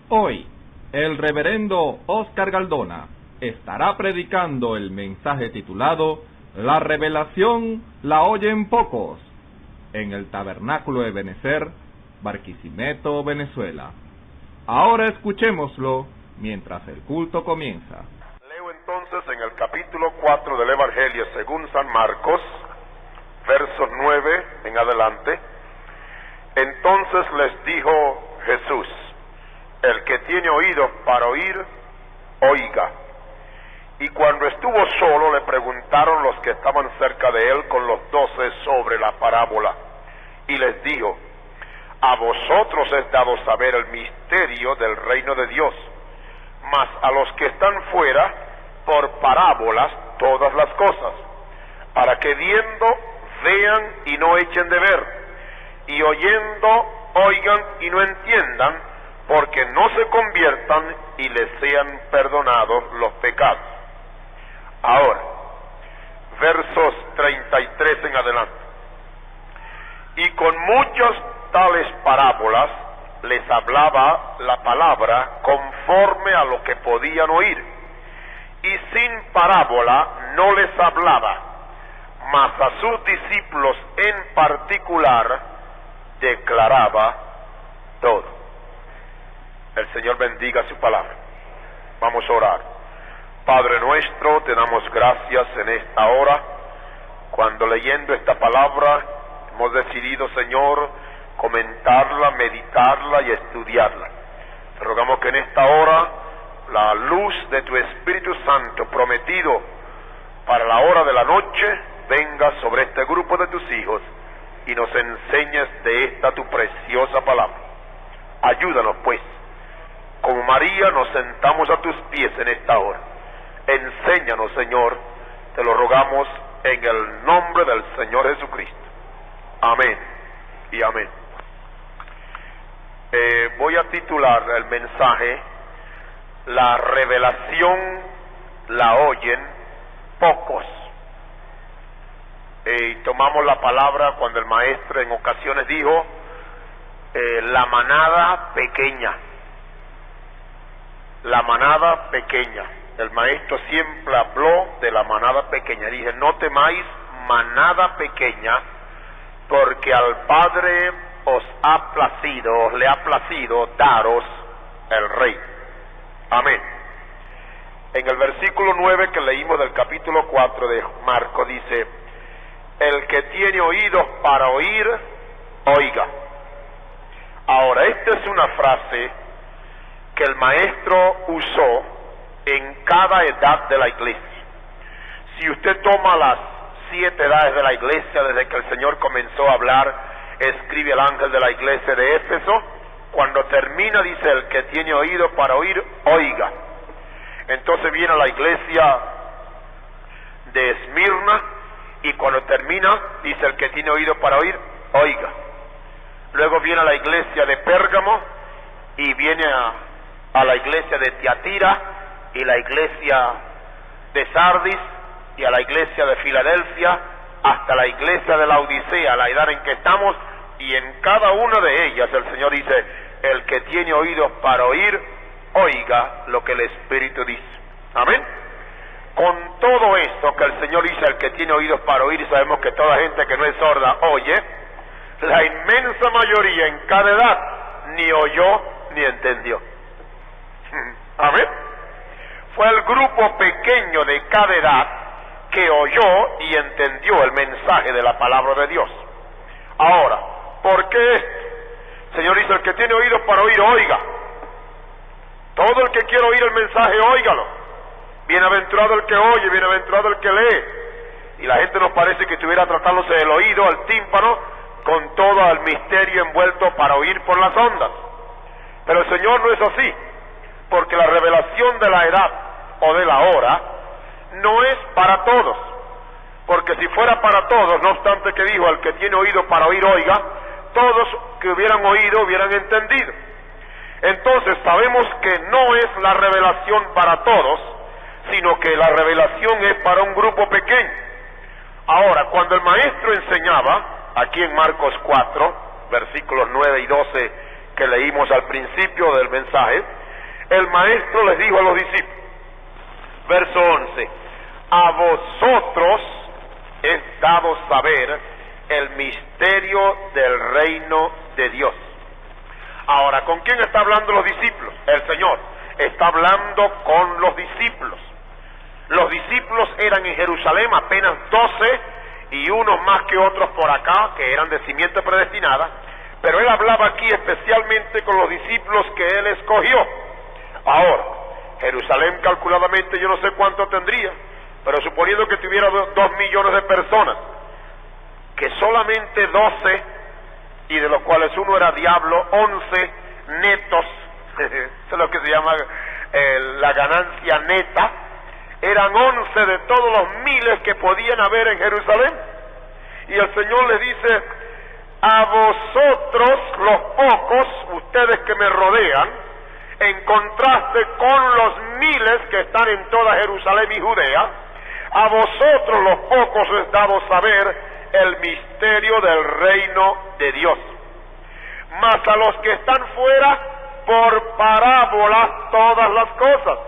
Hoy, el reverendo Oscar Galdona estará predicando el mensaje titulado La revelación la oyen pocos, en el Tabernáculo de Ebenezer, Barquisimeto, Venezuela. Ahora escuchémoslo mientras el culto comienza. Leo entonces en el capítulo 4 del Evangelio según San Marcos, versos 9 en adelante. Entonces les dijo Jesús: el que tiene oídos para oír, oiga. Y cuando estuvo solo, le preguntaron los que estaban cerca de él con los 12 sobre la parábola. Y les dijo: a vosotros es dado saber el misterio del reino de Dios, mas a los que están fuera, por parábolas todas las cosas, para que viendo, vean y no echen de ver, y oyendo, oigan y no entiendan, porque no se conviertan y les sean perdonados los pecados. Ahora, versos 33 en adelante. Y con muchas tales parábolas les hablaba la palabra conforme a lo que podían oír, y sin parábola no les hablaba, mas a sus discípulos en particular declaraba todo. El Señor bendiga su palabra. Vamos a orar. Padre nuestro, te damos gracias en esta hora, cuando leyendo esta palabra hemos decidido, Señor, comentarla, meditarla y estudiarla. Te rogamos que en esta hora la luz de tu Espíritu Santo prometido para la hora de la noche venga sobre este grupo de tus hijos y nos enseñes de esta tu preciosa palabra. Ayúdanos pues. Como María nos sentamos a tus pies en esta hora. Enséñanos, Señor, te lo rogamos en el nombre del Señor Jesucristo. Amén y amén. Voy a titular el mensaje: la revelación la oyen pocos. Y tomamos la palabra cuando el maestro en ocasiones dijo la manada pequeña. La manada pequeña. El maestro siempre habló de la manada pequeña. Dije: no temáis, manada pequeña, porque al Padre os le ha placido daros el reino. Amén. En el versículo 9 que leímos del capítulo 4 de Marcos dice: el que tiene oídos para oír, oiga. Ahora, esta es una frase que el maestro usó en cada edad de la iglesia. Si usted toma las 7 edades de la iglesia, desde que el Señor comenzó a hablar, escribe el ángel de la iglesia de Éfeso, cuando termina dice: el que tiene oído para oír, oiga. Entonces viene la iglesia de Esmirna, y cuando termina dice: el que tiene oído para oír, oiga. Luego viene la iglesia de Pérgamo, y viene a la iglesia de Tiatira, y la iglesia de Sardis, y a la iglesia de Filadelfia, hasta la iglesia de la Odisea, la edad en que estamos, y en cada una de ellas el Señor dice: el que tiene oídos para oír, oiga lo que el Espíritu dice. Amén. Con todo esto que el Señor dice: el que tiene oídos para oír, y sabemos que toda gente que no es sorda oye, la inmensa mayoría en cada edad ni oyó ni entendió. Amén. Fue el grupo pequeño de cada edad que oyó y entendió el mensaje de la palabra de Dios. Ahora, ¿por qué esto? El Señor dice: el que tiene oídos para oír, oiga. Todo el que quiera oír el mensaje, óigalo. Bienaventurado el que oye, bienaventurado el que lee. Y la gente nos parece que estuviera tratándose del oído, al tímpano, con todo el misterio envuelto para oír por las ondas. Pero el Señor no es así, porque la revelación de la edad o de la hora no es para todos. Porque si fuera para todos, no obstante que dijo: el que tiene oído para oír, oiga, todos que hubieran oído hubieran entendido. Entonces sabemos que no es la revelación para todos, sino que la revelación es para un grupo pequeño. Ahora, cuando el maestro enseñaba, aquí en Marcos 4, versículos 9 y 12, que leímos al principio del mensaje, el maestro les dijo a los discípulos, verso 11, a vosotros es dado saber el misterio del reino de Dios. Ahora, ¿con quién está hablando los discípulos? El Señor está hablando con los discípulos. Los discípulos eran en Jerusalén apenas 12 y unos más que otros por acá que eran de simiente predestinada, pero él hablaba aquí especialmente con los discípulos que él escogió. Ahora, Jerusalén calculadamente yo no sé cuánto tendría, pero suponiendo que tuviera 2 millones de personas, que solamente 12, y de los cuales uno era diablo, 11 netos, eso es lo que se llama la ganancia neta, eran 11 de todos los miles que podían haber en Jerusalén. Y el Señor les dice, a vosotros los pocos, ustedes que me rodean, en contraste con los miles que están en toda Jerusalén y Judea, a vosotros los pocos es dado saber el misterio del reino de Dios. Mas a los que están fuera, por parábolas todas las cosas.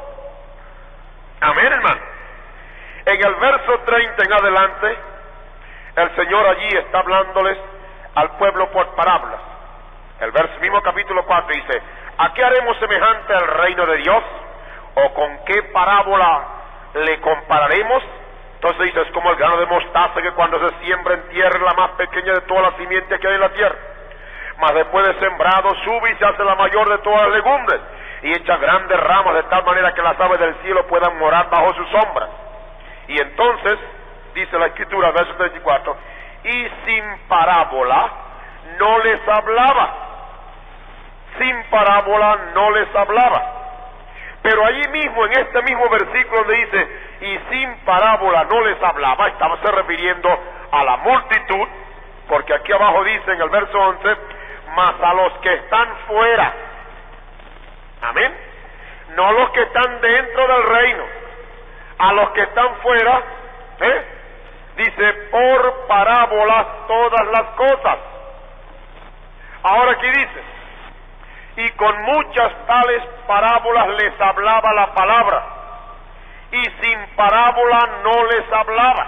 Amén, hermano. En el verso 30 en adelante, el Señor allí está hablándoles al pueblo por parábolas. El mismo capítulo 4 dice, ¿a qué haremos semejante al reino de Dios? ¿O con qué parábola le compararemos? Entonces dice, es como el grano de mostaza que cuando se siembra en tierra es la más pequeña de todas las simientes que hay en la tierra. Mas después de sembrado sube y se hace la mayor de todas las legumbres y echa grandes ramas de tal manera que las aves del cielo puedan morar bajo su sombra. Y entonces, dice la Escritura, verso 34, y sin parábola no les hablaba. Sin parábola no les hablaba. Pero allí mismo, en este mismo versículo donde dice, y sin parábola no les hablaba, estaba se refiriendo a la multitud, porque aquí abajo dice en el verso 11, mas a los que están fuera. Amén. No los que están dentro del reino, a los que están fuera, dice, por parábolas todas las cosas. Ahora aquí dice, y con muchas tales parábolas les hablaba la palabra, y sin parábola no les hablaba.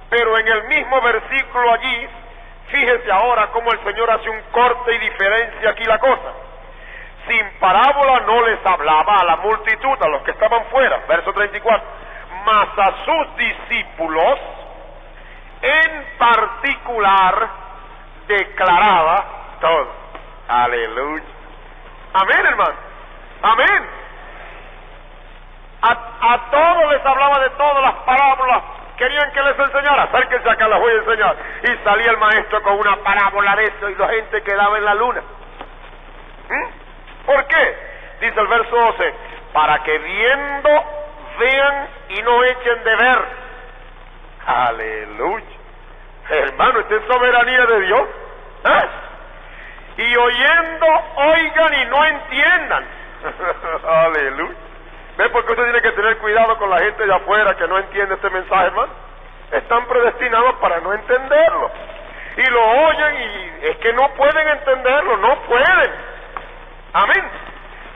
Pero en el mismo versículo allí, fíjese ahora cómo el Señor hace un corte y diferencia aquí la cosa. Sin parábola no les hablaba a la multitud, a los que estaban fuera, verso 34, mas a sus discípulos en particular declaraba todo. Aleluya. Amén, hermano. Amén. A todos les hablaba de todas las parábolas. Querían que les enseñara. Acérquense acá, las voy a enseñar. Y salía el maestro con una parábola de eso y la gente quedaba en la luna. ¿Por qué? Dice el verso 12, para que viendo vean y no echen de ver. Aleluya. Hermano, esta es soberanía de Dios. Y oyendo, oigan y no entiendan. Aleluya. ¿Ves por qué usted tiene que tener cuidado con la gente de afuera que no entiende este mensaje, hermano? Están predestinados para no entenderlo. Y lo oyen y es que no pueden entenderlo, no pueden. Amén.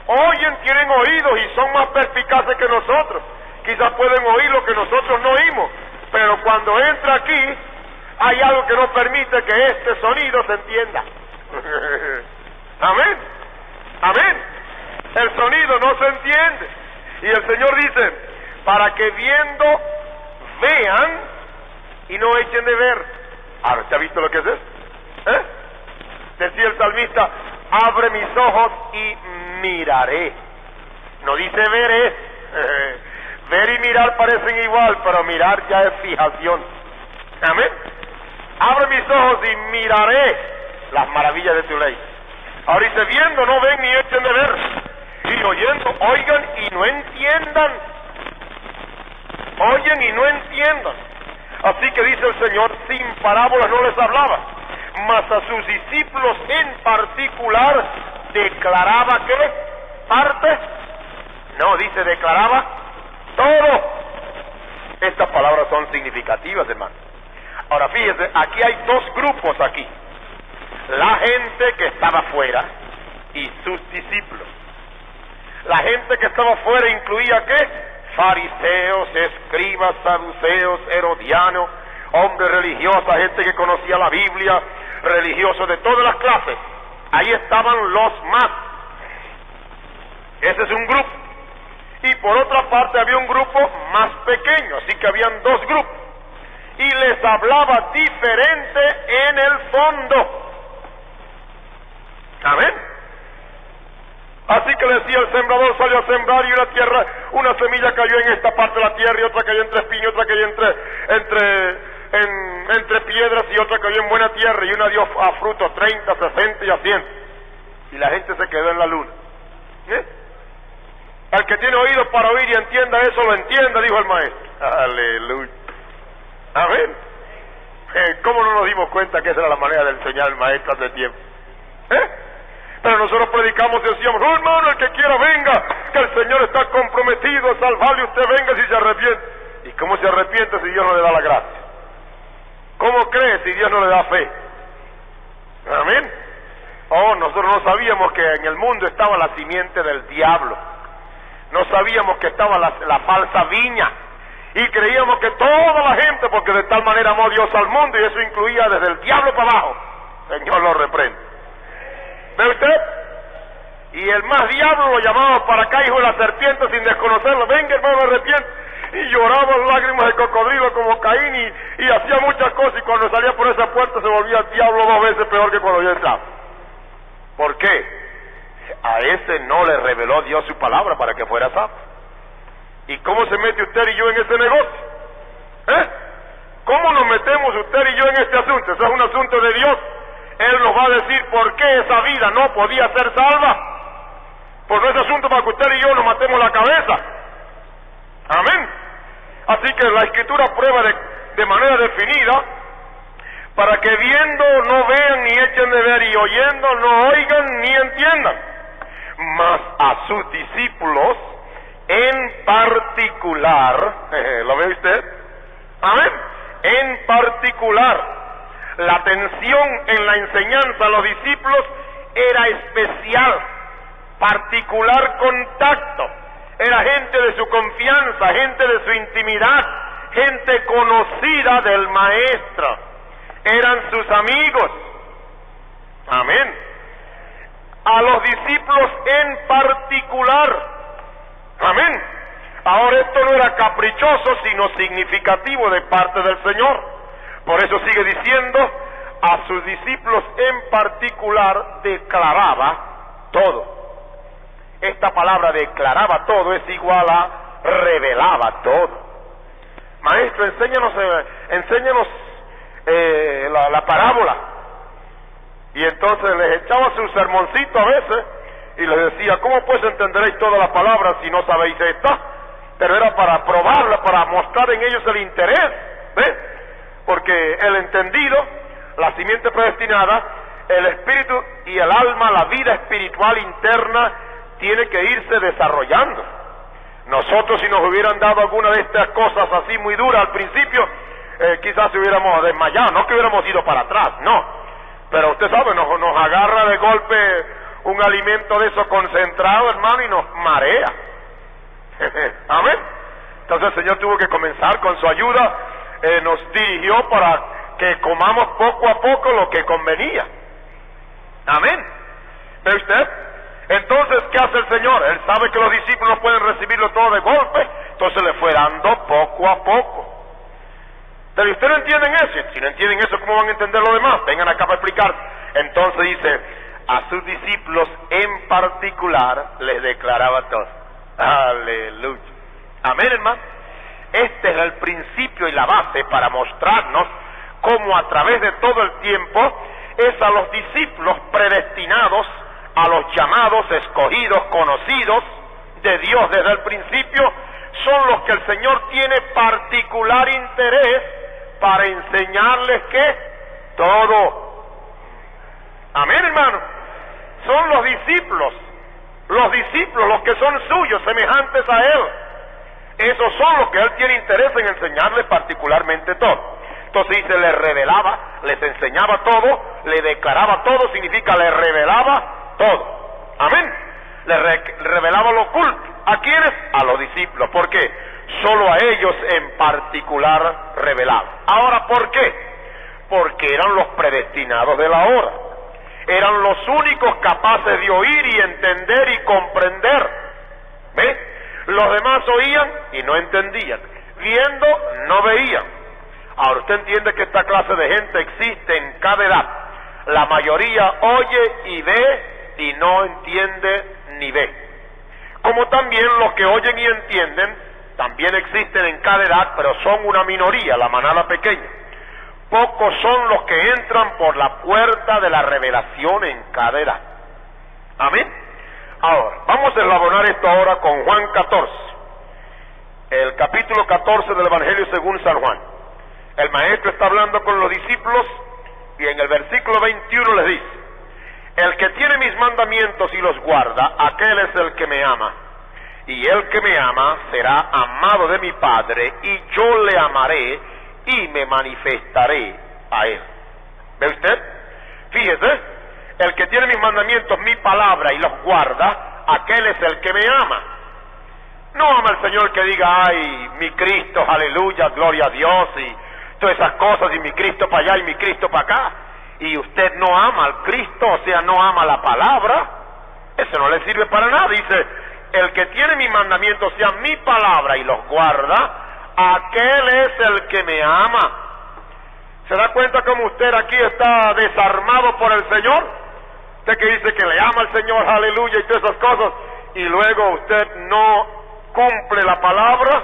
Oyen, tienen oídos y son más perspicaces que nosotros. Quizás pueden oír lo que nosotros no oímos, pero cuando entra aquí, hay algo que no permite que este sonido se entienda. Amén. Amén. El sonido no se entiende. Y el Señor dice, para que viendo, vean y no echen de ver. Ahora, ¿usted ha visto lo que es eso? Decía el salmista, abre mis ojos y miraré. No dice veré. Ver y mirar parecen igual, pero mirar ya es fijación. Amén. Abre mis ojos y miraré las maravillas de tu ley. Ahora dice, viendo no ven ni echen de ver, y oyendo oigan y no entiendan. Oyen y no entiendan. Así que dice el Señor, sin parábolas no les hablaba, mas a sus discípulos en particular declaraba ¿qué? ¿Parte? No, dice declaraba todo. Estas palabras son significativas, hermano. Ahora fíjese, aquí hay dos grupos aquí. La gente que estaba afuera y sus discípulos. La gente que estaba fuera incluía ¿qué? Fariseos, escribas, saduceos, herodianos, hombres religiosos, gente que conocía la Biblia, religiosos de todas las clases. Ahí estaban los más. Ese es un grupo. Y por otra parte había un grupo más pequeño, así que habían dos grupos. Y les hablaba diferente en el fondo. Amén. Así que le decía, el sembrador salió a sembrar y una semilla cayó en esta parte de la tierra y otra cayó entre espinos, otra cayó entre piedras y otra cayó en buena tierra y una dio a fruto 30, 60 y a 100. Y la gente se quedó en la luna. El que tiene oídos para oír y entienda eso, lo entienda, dijo el maestro. Aleluya. Amén. ¿Cómo no nos dimos cuenta que esa era la manera de enseñar el maestro hace tiempo? Pero nosotros predicamos y decíamos, oh hermano, el que quiera venga, que el Señor está comprometido a salvarle, usted venga si se arrepiente. ¿Y cómo se arrepiente si Dios no le da la gracia? ¿Cómo cree si Dios no le da fe? Amén. Oh, nosotros no sabíamos que en el mundo estaba la simiente del diablo. No sabíamos que estaba la falsa viña. Y creíamos que toda la gente, porque de tal manera amó Dios al mundo, y eso incluía desde el diablo para abajo. Señor lo reprende. ¿Ve usted? Y el más diablo lo llamaba para acá, hijo de la serpiente, sin desconocerlo. Venga, hermano, arrepiente. Y lloraba lágrimas de cocodrilo como Caín y hacía muchas cosas. Y cuando salía por esa puerta se volvía el diablo 2 veces peor que cuando yo entraba. ¿Por qué? A ese no le reveló Dios su palabra para que fuera sabio. ¿Y cómo se mete usted y yo en ese negocio? ¿Cómo nos metemos usted y yo en este asunto? Eso es un asunto de Dios. Él nos va a decir por qué esa vida no podía ser salva. Pues no es asunto para que usted y yo nos matemos la cabeza. Amén. Así que la Escritura prueba de manera definida para que viendo no vean ni echen de ver y oyendo no oigan ni entiendan. Mas a sus discípulos en particular, ¿lo ve usted? Amén. En particular, la atención en la enseñanza a los discípulos era especial, particular contacto. Era gente de su confianza, gente de su intimidad, gente conocida del maestro. Eran sus amigos. Amén. A los discípulos en particular. Amén. Ahora esto no era caprichoso, sino significativo de parte del Señor. Por eso sigue diciendo, a sus discípulos en particular declaraba todo. Esta palabra declaraba todo es igual a revelaba todo. Maestro, enséñanos la parábola. Y entonces les echaba su sermoncito a veces y les decía, ¿cómo pues entenderéis todas las palabras si no sabéis esta? Pero era para probarla, para mostrar en ellos el interés, ¿ves? Porque el entendido, la simiente predestinada, el espíritu y el alma, la vida espiritual interna, tiene que irse desarrollando. Nosotros, si nos hubieran dado alguna de estas cosas así muy duras al principio, quizás hubiéramos desmayado, no que hubiéramos ido para atrás, no. Pero usted sabe, nos agarra de golpe un alimento de eso concentrado, hermano, y nos marea. Amén. Entonces el Señor tuvo que comenzar con su ayuda, nos dirigió para que comamos poco a poco lo que convenía. Amén. ¿Ve usted? Entonces, ¿qué hace el Señor? Él sabe que los discípulos no pueden recibirlo todo de golpe, entonces le fue dando poco a poco. Pero ustedes no entienden eso. Si no entienden eso, ¿cómo van a entender lo demás? Vengan acá para explicar. Entonces dice, a sus discípulos en particular les declaraba todo. Aleluya. Amén, hermano. Este es el principio y la base para mostrarnos cómo a través de todo el tiempo es a los discípulos predestinados, a los llamados, escogidos, conocidos de Dios desde el principio, son los que el Señor tiene particular interés para enseñarles ¿qué? Todo. Amén, hermano. Son los discípulos los que son suyos, semejantes a Él. Esos son los que Él tiene interés en enseñarles particularmente todo. Entonces dice, les revelaba, les enseñaba todo, le declaraba todo, significa le revelaba todo. Amén. Revelaba lo oculto. ¿A quiénes? A los discípulos. ¿Por qué? Solo a ellos en particular revelaba. Ahora, ¿por qué? Porque eran los predestinados de la hora. Eran los únicos capaces de oír y entender y comprender. ¿Ve? Los demás oían y no entendían. Viendo, no veían. Ahora, usted entiende que esta clase de gente existe en cada edad. La mayoría oye y ve y no entiende ni ve. Como también los que oyen y entienden, también existen en cada edad, pero son una minoría, la manada pequeña. Pocos son los que entran por la puerta de la revelación en cada edad. Amén. Ahora, vamos a elaborar esto ahora con Juan 14. El capítulo 14 del Evangelio según San Juan. El maestro está hablando con los discípulos y en el versículo 21 les dice: el que tiene mis mandamientos y los guarda, aquel es el que me ama. Y el que me ama será amado de mi Padre, y yo le amaré y me manifestaré a él. ¿Ve usted? Fíjese, el que tiene mis mandamientos, mi palabra y los guarda, aquel es el que me ama. No ama al Señor que diga, ay, mi Cristo, aleluya, gloria a Dios, y todas esas cosas, y mi Cristo para allá y mi Cristo para acá. Y usted no ama al Cristo, o sea, no ama la palabra, eso no le sirve para nada. Dice, el que tiene mis mandamientos, o sea, mi palabra y los guarda, aquel es el que me ama. ¿Se da cuenta cómo usted aquí está desarmado por el Señor? Usted que dice que le ama al Señor, aleluya, y todas esas cosas, y luego usted no cumple la palabra.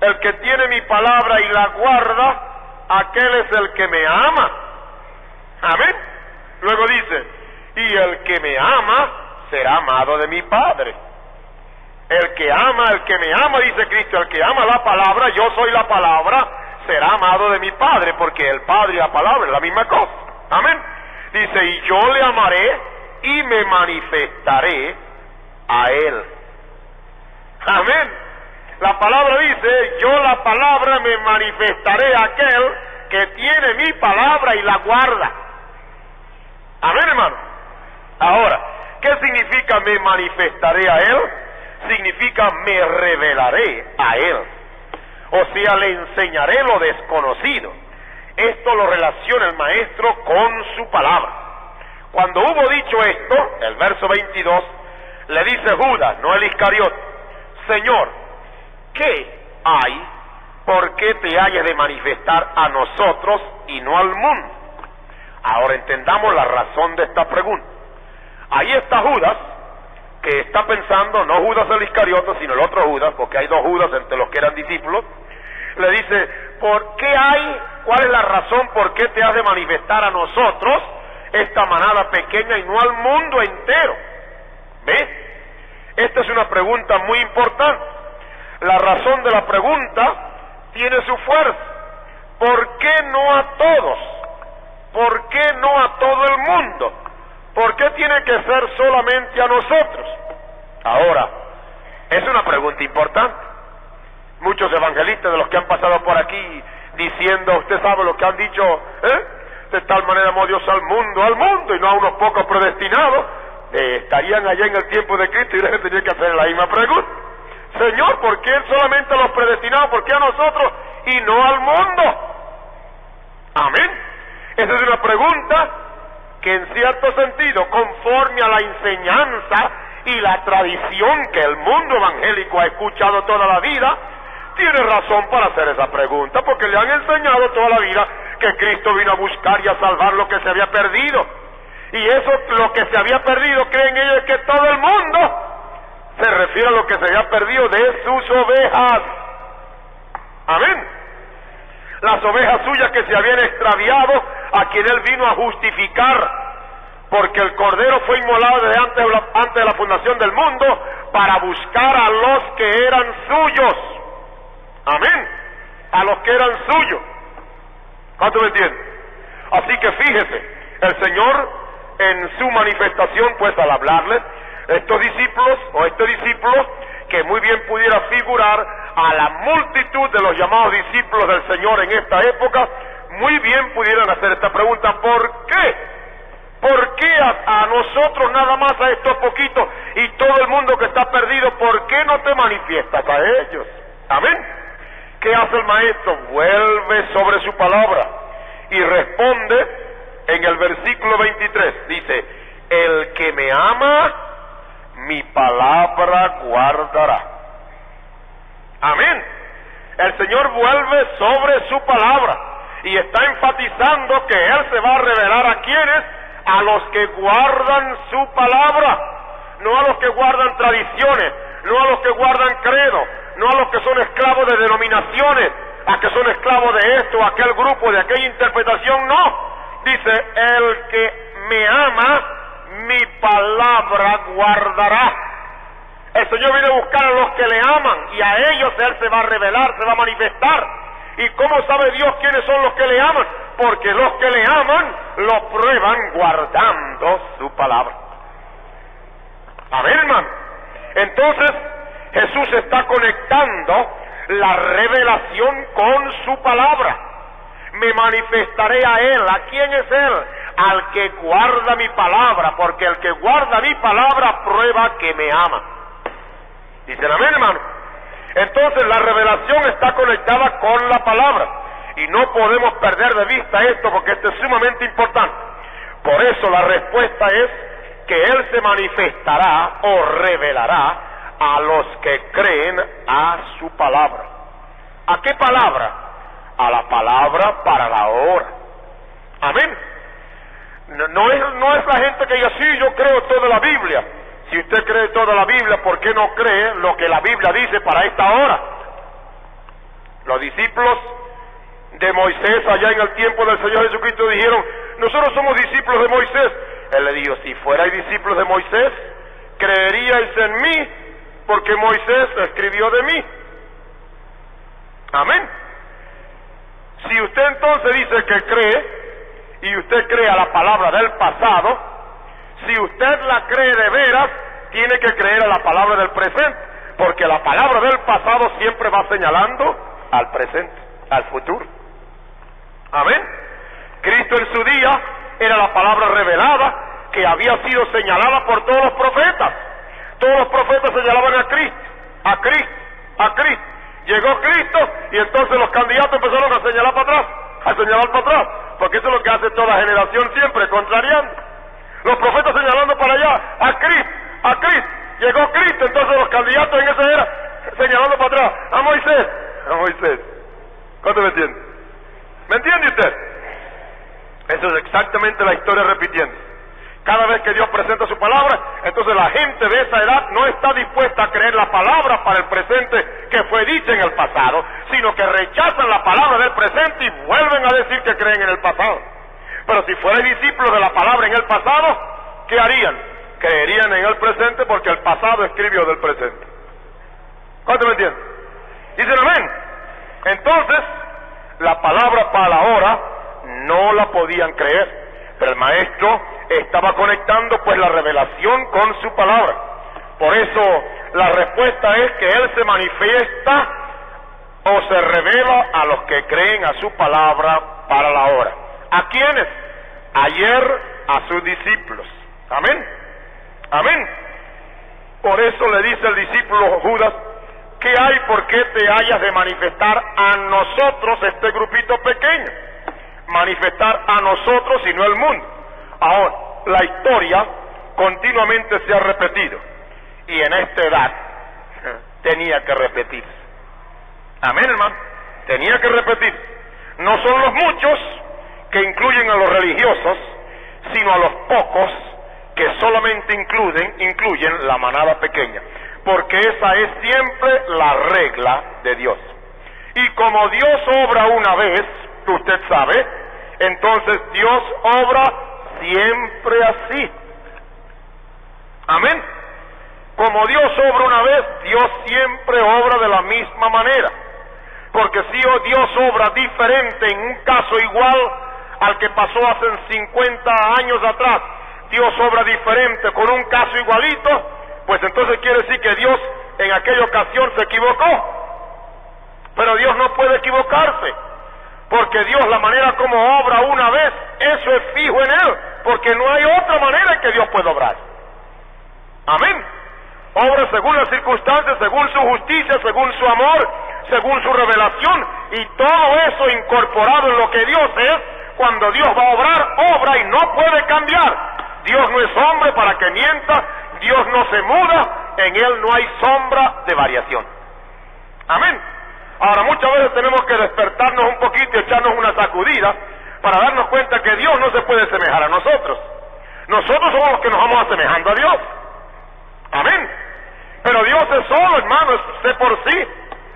El que tiene mi palabra y la guarda, aquel es el que me ama. Amén. Luego dice, y el que me ama será amado de mi Padre. El que me ama, dice Cristo, el que ama la palabra, yo soy la palabra, será amado de mi Padre, porque el Padre y la palabra es la misma cosa. Amén. Dice, y yo le amaré y me manifestaré a él. Amén. La palabra dice, yo la palabra me manifestaré a aquel que tiene mi palabra y la guarda. Amén, hermano. Ahora, ¿qué significa me manifestaré a él? Significa me revelaré a él. O sea, le enseñaré lo desconocido. Esto lo relaciona el maestro con su palabra. Cuando hubo dicho esto, el verso 22, le dice Judas, no el Iscariote, Señor, ¿qué hay? ¿Por qué te hayas de manifestar a nosotros y no al mundo? Ahora entendamos la razón de esta pregunta. Ahí está Judas, que está pensando, no Judas el Iscariote, sino el otro Judas, porque hay dos Judas entre los que eran discípulos. Le dice, ¿por qué hay? ¿Cuál es la razón por qué te has de manifestar a nosotros, esta manada pequeña, y no al mundo entero? ¿Ve? Esta es una pregunta muy importante. La razón de la pregunta tiene su fuerza. ¿Por qué no a todos? ¿Por qué no a todo el mundo? ¿Por qué tiene que ser solamente a nosotros? Ahora, es una pregunta importante. Muchos evangelistas de los que han pasado por aquí diciendo, usted sabe lo que han dicho, de tal manera amó Dios al mundo y no a unos pocos predestinados, estarían allá en el tiempo de Cristo y les tendría que hacer la misma pregunta. Señor, ¿por qué solamente a los predestinados? ¿Por qué a nosotros y no al mundo? Amén. Esa es una pregunta que en cierto sentido, conforme a la enseñanza y la tradición que el mundo evangélico ha escuchado toda la vida, tiene razón para hacer esa pregunta, porque le han enseñado toda la vida que Cristo vino a buscar y a salvar lo que se había perdido. Y eso, lo que se había perdido, creen ellos que todo el mundo se refiere a lo que se había perdido de sus ovejas. Amén. Las ovejas suyas que se habían extraviado, a quien él vino a justificar, porque el Cordero fue inmolado desde antes de la fundación del mundo para buscar a los que eran suyos. Amén. A los que eran suyos. ¿Cuánto me entienden? Así que fíjese, el Señor en su manifestación, pues al hablarles, estos discípulos o este discípulo que muy bien pudiera figurar a la multitud de los llamados discípulos del Señor en esta época, muy bien pudieran hacer esta pregunta: ¿por qué ¿Por qué a nosotros nada más, a estos poquitos, y todo el mundo que está perdido, por qué no te manifiestas a ellos? Amén. ¿Qué hace el maestro? Vuelve sobre su palabra y responde en el versículo 23. Dice, el que me ama, mi palabra guardará. Amén. El Señor vuelve sobre su palabra y está enfatizando que Él se va a revelar a quienes, a los que guardan su palabra, no a los que guardan tradiciones, no a los que guardan credo, no a los que son esclavos de denominaciones, a que son esclavos de esto, aquel grupo, de aquella interpretación, no. Dice, el que me ama, mi palabra guardará. El Señor viene a buscar a los que le aman y a ellos Él se va a revelar, se va a manifestar. ¿Y cómo sabe Dios quiénes son los que le aman? Porque los que le aman lo prueban guardando su palabra. Amén, hermano. Entonces Jesús está conectando la revelación con su palabra. Me manifestaré a Él. ¿A quién es Él? Al que guarda mi palabra, porque el que guarda mi palabra prueba que me ama. Dicen amén, hermano. Entonces la revelación está conectada con la palabra y no podemos perder de vista esto, porque esto es sumamente importante. Por eso la respuesta es que Él se manifestará o revelará a los que creen a su palabra. ¿A qué palabra? A la palabra para la hora. Amén. No es la gente que diga, sí, yo creo toda la Biblia. Si usted cree toda la Biblia, ¿por qué no cree lo que la Biblia dice para esta hora? Los discípulos de Moisés allá en el tiempo del Señor Jesucristo dijeron, nosotros somos discípulos de Moisés. Él le dijo, si fuerais discípulos de Moisés, creeríais en mí, porque Moisés escribió de mí. Amén. Si usted entonces dice que cree, y usted cree a la palabra del pasado, si usted la cree de veras, tiene que creer a la palabra del presente, porque la palabra del pasado siempre va señalando al presente, al futuro. Amén. Cristo en su día era la palabra revelada que había sido señalada por todos los profetas. Todos los profetas señalaban a Cristo, a Cristo, a Cristo. Llegó Cristo y entonces los candidatos empezaron a señalar para atrás, a señalar para atrás, porque eso es lo que hace toda generación siempre, contrariando. Los profetas señalando para allá, a Cristo, a Cristo. Llegó Cristo, entonces los candidatos en esa era señalando para atrás, a Moisés, a Moisés. ¿Cuánto me entiende? ¿Me entiende usted? Eso es exactamente la historia repitiendo. Cada vez que Dios presenta su palabra, entonces la gente de esa edad no está dispuesta a creer la palabra para el presente que fue dicha en el pasado, sino que rechazan la palabra del presente y vuelven a decir que creen en el pasado. Pero si fueran discípulos de la palabra en el pasado, ¿qué harían? Creerían en el presente porque el pasado escribió del presente. ¿Cuánto me entienden? Dicen amén. Entonces, la palabra para la hora no la podían creer, pero el maestro estaba conectando pues la revelación con su palabra. Por eso la respuesta es que Él se manifiesta o se revela a los que creen a su palabra para la hora. ¿A quiénes? Ayer a sus discípulos. Amén. Amén. Por eso le dice el discípulo Judas, ¿qué hay por qué te hayas de manifestar a nosotros, este grupito pequeño? Manifestar a nosotros y no al mundo. Ahora, la historia continuamente se ha repetido y en esta edad tenía que repetirse. Amén, hermano. Tenía que repetirse. No son los muchos que incluyen a los religiosos, sino a los pocos que solamente incluyen la manada pequeña, porque esa es siempre la regla de Dios. Y como Dios obra una vez, usted sabe, entonces Dios obra siempre así. Amén. Como Dios obra una vez, Dios siempre obra de la misma manera. Porque si Dios obra diferente en un caso igual al que pasó hace 50 años atrás, Dios obra diferente con un caso igualito, pues entonces quiere decir que Dios en aquella ocasión se equivocó. Pero Dios no puede equivocarse, porque Dios, la manera como obra una vez, eso es fijo en Él, porque no hay otra manera en que Dios pueda obrar. Amén. Obra según las circunstancias, según su justicia, según su amor, según su revelación, y todo eso incorporado en lo que Dios es. Cuando Dios va a obrar, obra y no puede cambiar. Dios no es hombre para que mienta, Dios no se muda, en Él no hay sombra de variación. Amén. Ahora, muchas veces tenemos que despertarnos un poquito y echarnos una sacudida para darnos cuenta que Dios no se puede semejar a nosotros. Nosotros somos los que nos vamos asemejando a Dios. Amén. Pero Dios es solo, hermano, es de por sí.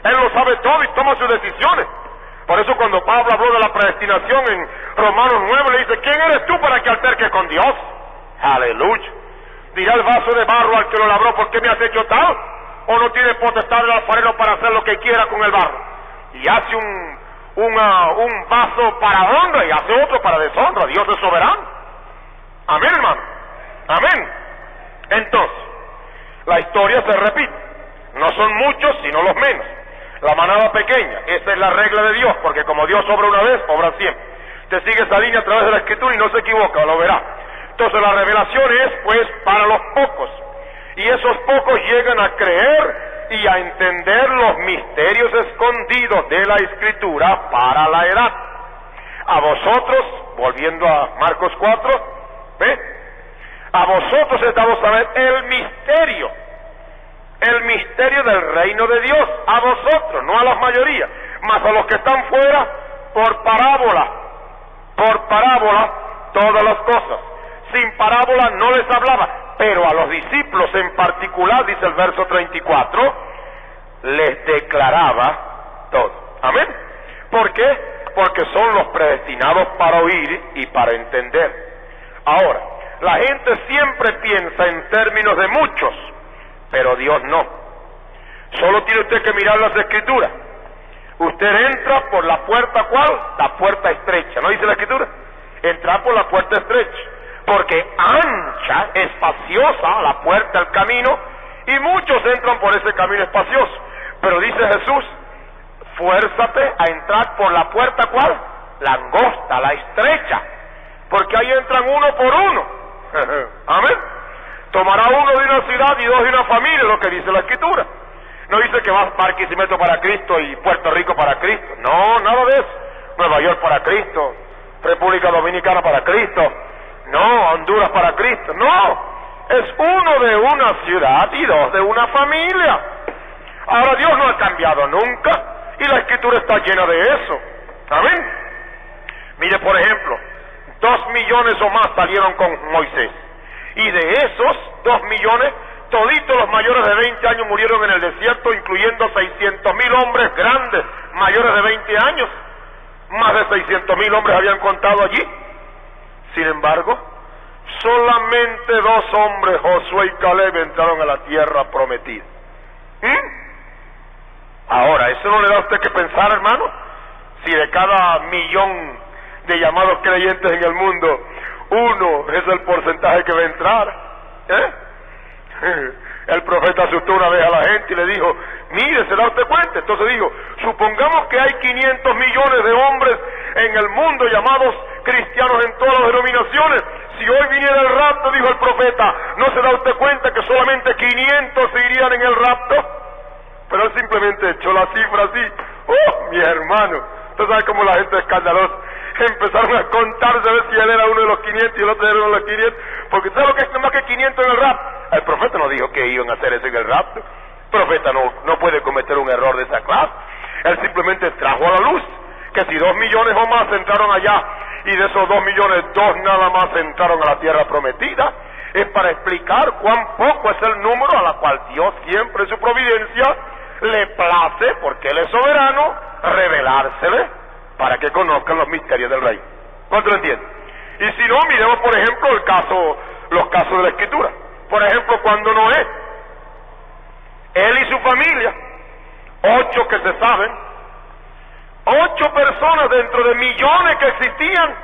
Él lo sabe todo y toma sus decisiones. Por eso cuando Pablo habló de la predestinación en Romanos 9, le dice, ¿quién eres tú para que alterques con Dios? Aleluya. Dirá el vaso de barro al que lo labró, ¿por qué me has hecho tal? ¿O no tiene potestad el alfarero para hacer lo que quiera con el barro? Y hace un vaso para honra y hace otro para deshonra. Dios es soberano. Amén, hermano. Amén. Entonces, la historia se repite. No son muchos, sino los menos. La manada pequeña, esa es la regla de Dios, porque como Dios obra una vez, obra siempre. Usted sigue esa línea a través de la Escritura y no se equivoca, lo verá. Entonces la revelación es, pues, para los pocos. Y esos pocos llegan a creer y a entender los misterios escondidos de la Escritura para la edad. A vosotros, volviendo a Marcos 4, ¿ve? A vosotros es dado saber el misterio del reino de Dios, a vosotros, no a la mayoría, mas a los que están fuera, por parábola, todas las cosas. Sin parábola no les hablaba, pero a los discípulos en particular, dice el verso 34, les declaraba todo. Amén. ¿Por qué? Porque son los predestinados para oír y para entender. Ahora, la gente siempre piensa en términos de muchos, pero Dios no. Solo tiene usted que mirar las Escrituras. Usted entra por la puerta, ¿cuál? La puerta estrecha. ¿No dice la Escritura? Entrar por la puerta estrecha. Porque ancha, espaciosa la puerta, el camino, y muchos entran por ese camino espacioso. Pero dice Jesús, fuérzate a entrar por la puerta, ¿cuál? La angosta, la estrecha. Porque ahí entran uno por uno. Amén. Tomará uno de una ciudad y dos de una familia, lo que dice la Escritura. No dice que va Barquisimeto para Cristo y Puerto Rico para Cristo. No, nada de eso. Nueva York para Cristo, República Dominicana para Cristo. No, Honduras para Cristo. No, es uno de una ciudad y dos de una familia. Ahora, Dios no ha cambiado nunca y la Escritura está llena de eso. Amén. Mire, por ejemplo, 2 millones o más salieron con Moisés. Y de esos 2 millones, toditos los mayores de 20 años murieron en el desierto, incluyendo 600,000 hombres grandes, mayores de 20 años. Más de 600,000 hombres habían contado allí. Sin embargo, solamente 2 hombres, Josué y Caleb, entraron a la tierra prometida. Ahora, ¿eso no le da a usted que pensar, hermano? Si de cada 1,000,000 de llamados creyentes en el mundo, 1 es el porcentaje que va a entrar. El profeta asustó una vez a la gente y le dijo, mire, ¿se da usted cuenta? Entonces dijo, supongamos que hay 500 millones de hombres en el mundo llamados cristianos en todas las denominaciones. Si hoy viniera el rapto, dijo el profeta, ¿no se da usted cuenta que solamente 500 se irían en el rapto? Pero él simplemente echó la cifra así. ¡Oh, mi hermano! Usted sabe cómo la gente es escandalosa. Empezaron a contarse a ver si él era uno de los 500 y el otro era uno de los 500, porque ¿sabe lo que es más que 500 en el rapto? El profeta no dijo que iban a hacer eso en el rapto. El profeta no puede cometer un error de esa clase. Él simplemente trajo a la luz que si 2 millones o más entraron allá, y de esos 2 millones, 2 nada más entraron a la tierra prometida, es para explicar cuán poco es el número a la cual Dios siempre en su providencia le place, porque Él es soberano, revelársele para que conozcan los misterios del Rey. ¿Cuánto lo entienden? Y si no, miremos por ejemplo los casos de la Escritura. Por ejemplo, cuando Noé, él y su familia, 8 que se saben, 8 personas dentro de millones que existían.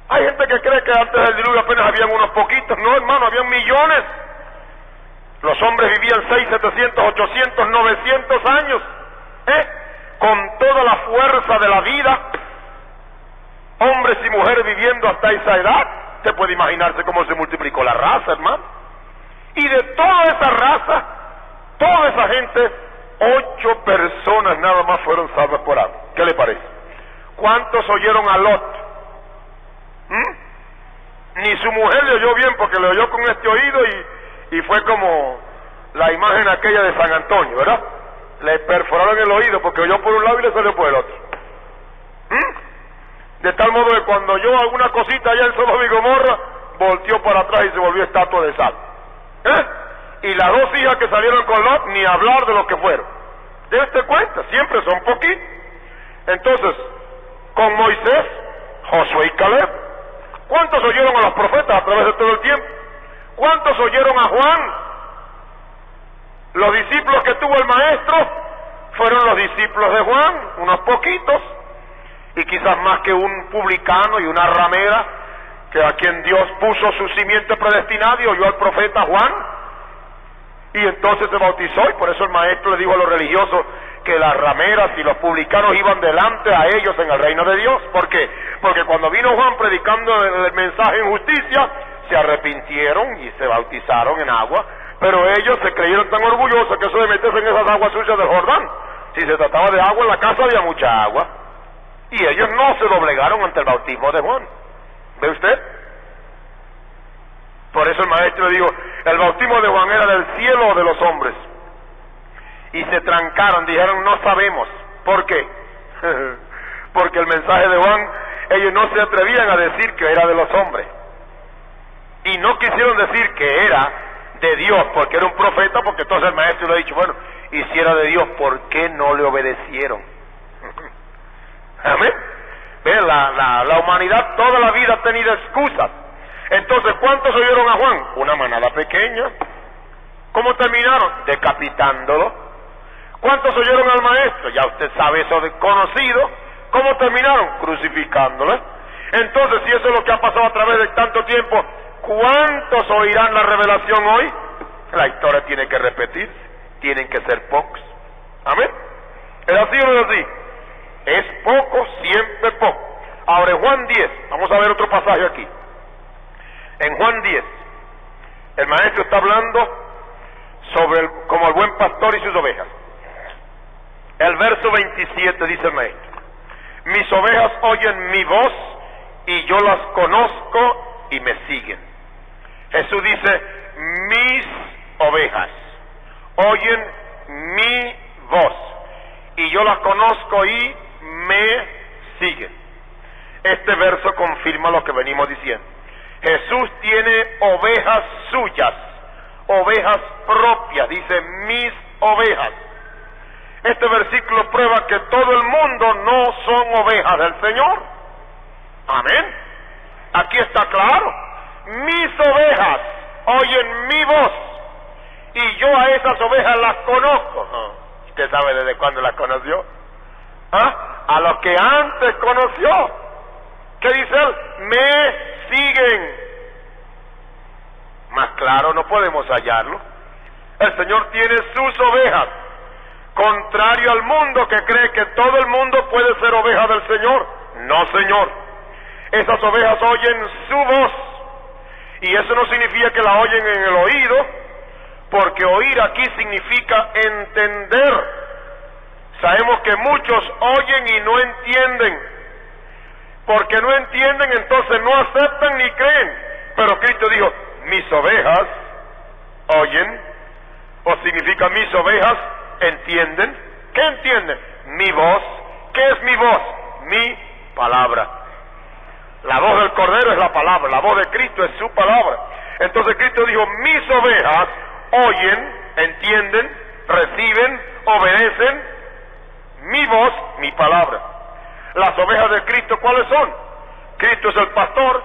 Hay gente que cree que antes del diluvio apenas habían unos poquitos. No, hermano, habían millones. Los hombres vivían 600, 700, 800, 900 años, con toda la fuerza de la vida. hombres y mujeres viviendo hasta esa edad. Usted puede imaginarse cómo se multiplicó la raza, hermano. Y de toda esa raza, toda esa gente, 8 personas nada más fueron salvas por agua. ¿Qué le parece? ¿Cuántos oyeron a Lot? Ni su mujer le oyó bien porque le oyó con este oído y fue como la imagen aquella de San Antonio, ¿verdad? Le perforaron el oído porque oyó por un lado y le salió por el otro. De tal modo que cuando oyó alguna cosita allá en Sodoma y Gomorra, volteó para atrás y se volvió estatua de sal. Y las 2 hijas que salieron con Lot, ni hablar de lo que fueron. Deste cuenta, siempre son poquitos. Entonces, con Moisés, Josué y Caleb, ¿cuántos oyeron a los profetas a través de todo el tiempo? ¿Cuántos oyeron a Juan? Los discípulos que tuvo el maestro fueron los discípulos de Juan, unos poquitos, y quizás más que un publicano y una ramera, que a quien Dios puso su simiente predestinada y oyó al profeta Juan, y entonces se bautizó, y por eso el maestro le dijo a los religiosos que las rameras y los publicanos iban delante a ellos en el reino de Dios. ¿Por qué? Porque cuando vino Juan predicando el mensaje en justicia, se arrepintieron y se bautizaron en agua, pero ellos se creyeron tan orgullosos que eso de meterse en esas aguas sucias del Jordán. Si se trataba de agua, en la casa había mucha agua, y ellos no se doblegaron ante el bautismo de Juan. ¿Ve usted? Por eso el maestro dijo, el bautismo de Juan era del cielo o de los hombres. Y se trancaron, dijeron, no sabemos. ¿Por qué? Porque el mensaje de Juan, ellos no se atrevían a decir que era de los hombres. Y no quisieron decir que era de Dios, porque era un profeta, porque entonces el maestro le ha dicho, bueno, y si era de Dios, ¿por qué no le obedecieron? Amén. Ve, la humanidad toda la vida ha tenido excusas. Entonces, ¿cuántos oyeron a Juan? Una manada pequeña. ¿Cómo terminaron? Decapitándolo. ¿Cuántos oyeron al maestro? Ya usted sabe eso de conocido. ¿Cómo terminaron? Crucificándole. Entonces, si eso es lo que ha pasado a través de tanto tiempo, ¿cuántos oirán la revelación hoy? La historia tiene que repetirse. Tienen que ser pocos. Amén. ¿Es así o no es así? Es poco, siempre poco. Ahora en Juan 10, vamos a ver otro pasaje aquí. En Juan 10, el maestro está hablando sobre como el buen pastor y sus ovejas. El verso 27 dice el maestro, mis ovejas oyen mi voz y yo las conozco y me siguen. Jesús dice, mis ovejas oyen mi voz y yo las conozco y me siguen. Este verso confirma lo que venimos diciendo. Jesús tiene ovejas suyas, ovejas propias, dice mis ovejas. Este versículo prueba que todo el mundo no son ovejas del Señor. Amén. Aquí está claro. Mis ovejas oyen mi voz y yo a esas ovejas las conozco. ¿Usted sabe desde cuándo las conoció? A los que antes conoció. ¿Qué dice él? Me siguen. Más claro no podemos hallarlo. El Señor tiene sus ovejas, contrario al mundo que cree que todo el mundo puede ser oveja del Señor. No, Señor. Esas ovejas oyen su voz, y eso no significa que la oyen en el oído, porque oír aquí significa entender. Sabemos que muchos oyen y no entienden. Porque no entienden, entonces no aceptan ni creen. Pero Cristo dijo, mis ovejas oyen, o significa mis ovejas entienden. ¿Qué entienden? Mi voz. ¿Qué es mi voz? Mi palabra. La voz del Cordero es la palabra, la voz de Cristo es su palabra. Entonces Cristo dijo, mis ovejas oyen, entienden, reciben, obedecen mi voz, mi palabra. Las ovejas de Cristo, ¿cuáles son? Cristo es el pastor.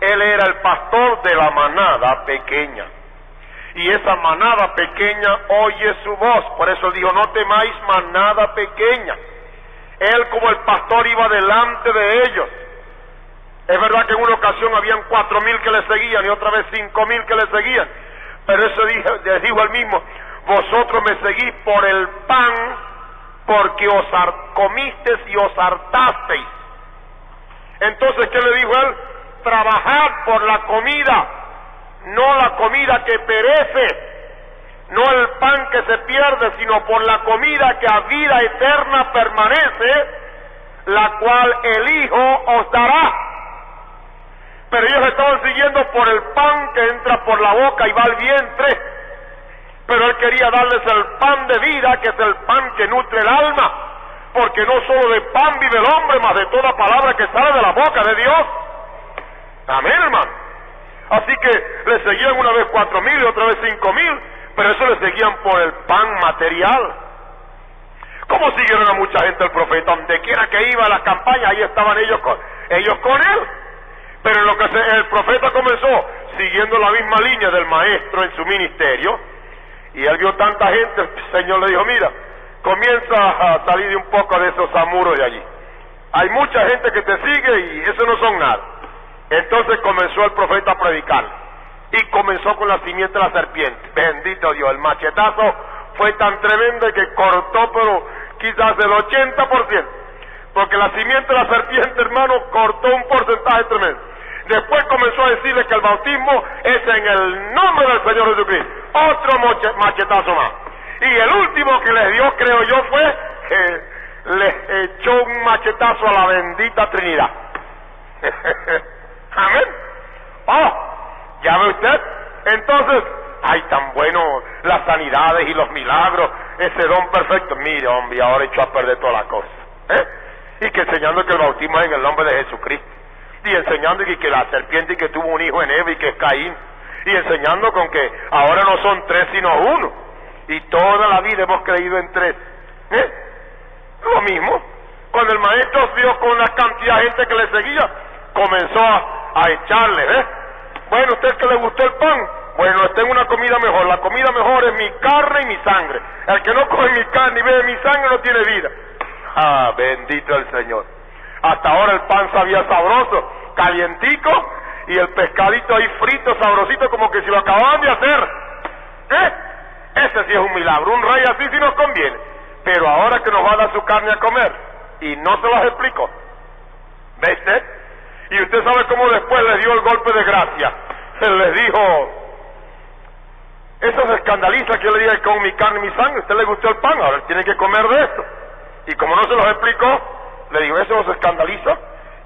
Él era el pastor de la manada pequeña. Y esa manada pequeña oye su voz. Por eso dijo, no temáis manada pequeña. Él como el pastor iba delante de ellos. Es verdad que en una ocasión habían 4,000 que le seguían y otra vez 5,000 que le seguían. Pero eso les dijo él mismo, vosotros me seguís por el pan, porque os comisteis y os hartasteis. Entonces, ¿qué le dijo él? Trabajad por la comida, no la comida que perece, no el pan que se pierde, sino por la comida que a vida eterna permanece, la cual el Hijo os dará. Pero ellos estaban siguiendo por el pan que entra por la boca y va al vientre, pero él quería darles el pan de vida, que es el pan que nutre el alma, porque no solo de pan vive el hombre, mas de toda palabra que sale de la boca de Dios. Amén, hermano. Así que le seguían una vez 4,000 y otra vez 5,000, pero eso le seguían por el pan material. ¿Cómo siguieron a mucha gente el profeta? Donde quiera que iba a la campaña, ahí estaban ellos con él. Pero en lo que el profeta comenzó, siguiendo la misma línea del maestro en su ministerio, y él vio tanta gente, el Señor le dijo, mira, comienza a salir de un poco de esos amuros de allí. Hay mucha gente que te sigue y eso no son nada. Entonces comenzó el profeta a predicar, y comenzó con la simiente de la serpiente. Bendito Dios, el machetazo fue tan tremendo que cortó, pero quizás el 80%, porque la simiente de la serpiente, hermano, cortó un porcentaje tremendo. Después comenzó a decirle que el bautismo es en el nombre del Señor Jesucristo. Otro machetazo más. Y el último que les dio, creo yo, fue que les echó un machetazo a la bendita Trinidad. Amén. Oh, ya ve usted. Entonces, ay, tan bueno las sanidades y los milagros, ese don perfecto. Mire, hombre, ahora echó a perder toda la cosa. Y que enseñando que el bautismo es en el nombre de Jesucristo. Y enseñando que la serpiente que tuvo un hijo en Eva y que es Caín. Y enseñando con que ahora no son 3 sino 1. Y toda la vida hemos creído en 3. Lo mismo. Cuando el maestro vio con la cantidad de gente que le seguía, comenzó a echarle. Bueno, ¿usted que le gustó el pan? Bueno, tengo una comida mejor. La comida mejor es mi carne y mi sangre. El que no come mi carne y bebe mi sangre no tiene vida. Ah, bendito el Señor. Hasta ahora el pan sabía sabroso, calientico, y el pescadito ahí frito, sabrosito, como que si lo acababan de hacer. Ese sí es un milagro. Un rey así sí nos conviene. Pero ahora que nos va a dar su carne a comer, y no se las explico. ¿Ve usted? Y usted sabe cómo después les dio el golpe de gracia. Él les dijo, eso se escandaliza que yo le diga que con mi carne y mi sangre, ¿a usted le gustó el pan? Ahora tiene que comer de esto. Y como no se los explicó, le digo, ¿eso no se escandaliza?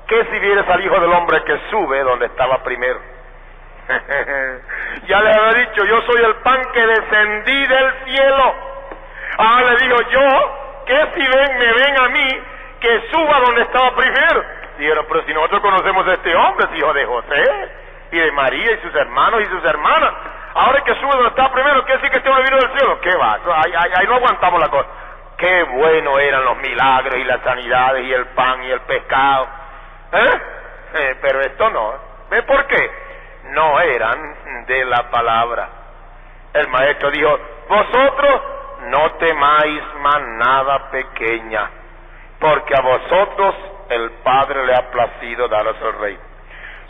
¿Qué si vieres al Hijo del Hombre que sube donde estaba primero? Ya les había dicho, yo soy el pan que descendí del cielo. Ah, le digo yo, ¿qué si me ven a mí que suba donde estaba primero? Dijeron, pero si nosotros conocemos a este hombre, es hijo de José, y de María, y sus hermanos y sus hermanas. Ahora que sube donde está primero, ¿quiere decir que este hombre vino del cielo? ¿Qué va? Ahí no aguantamos la cosa. Qué bueno eran los milagros y las sanidades y el pan y el pescado. Pero esto no. ¿Ve por qué? No eran de la palabra. El maestro dijo, vosotros no temáis manada pequeña, porque a vosotros el Padre le ha placido daros el reino.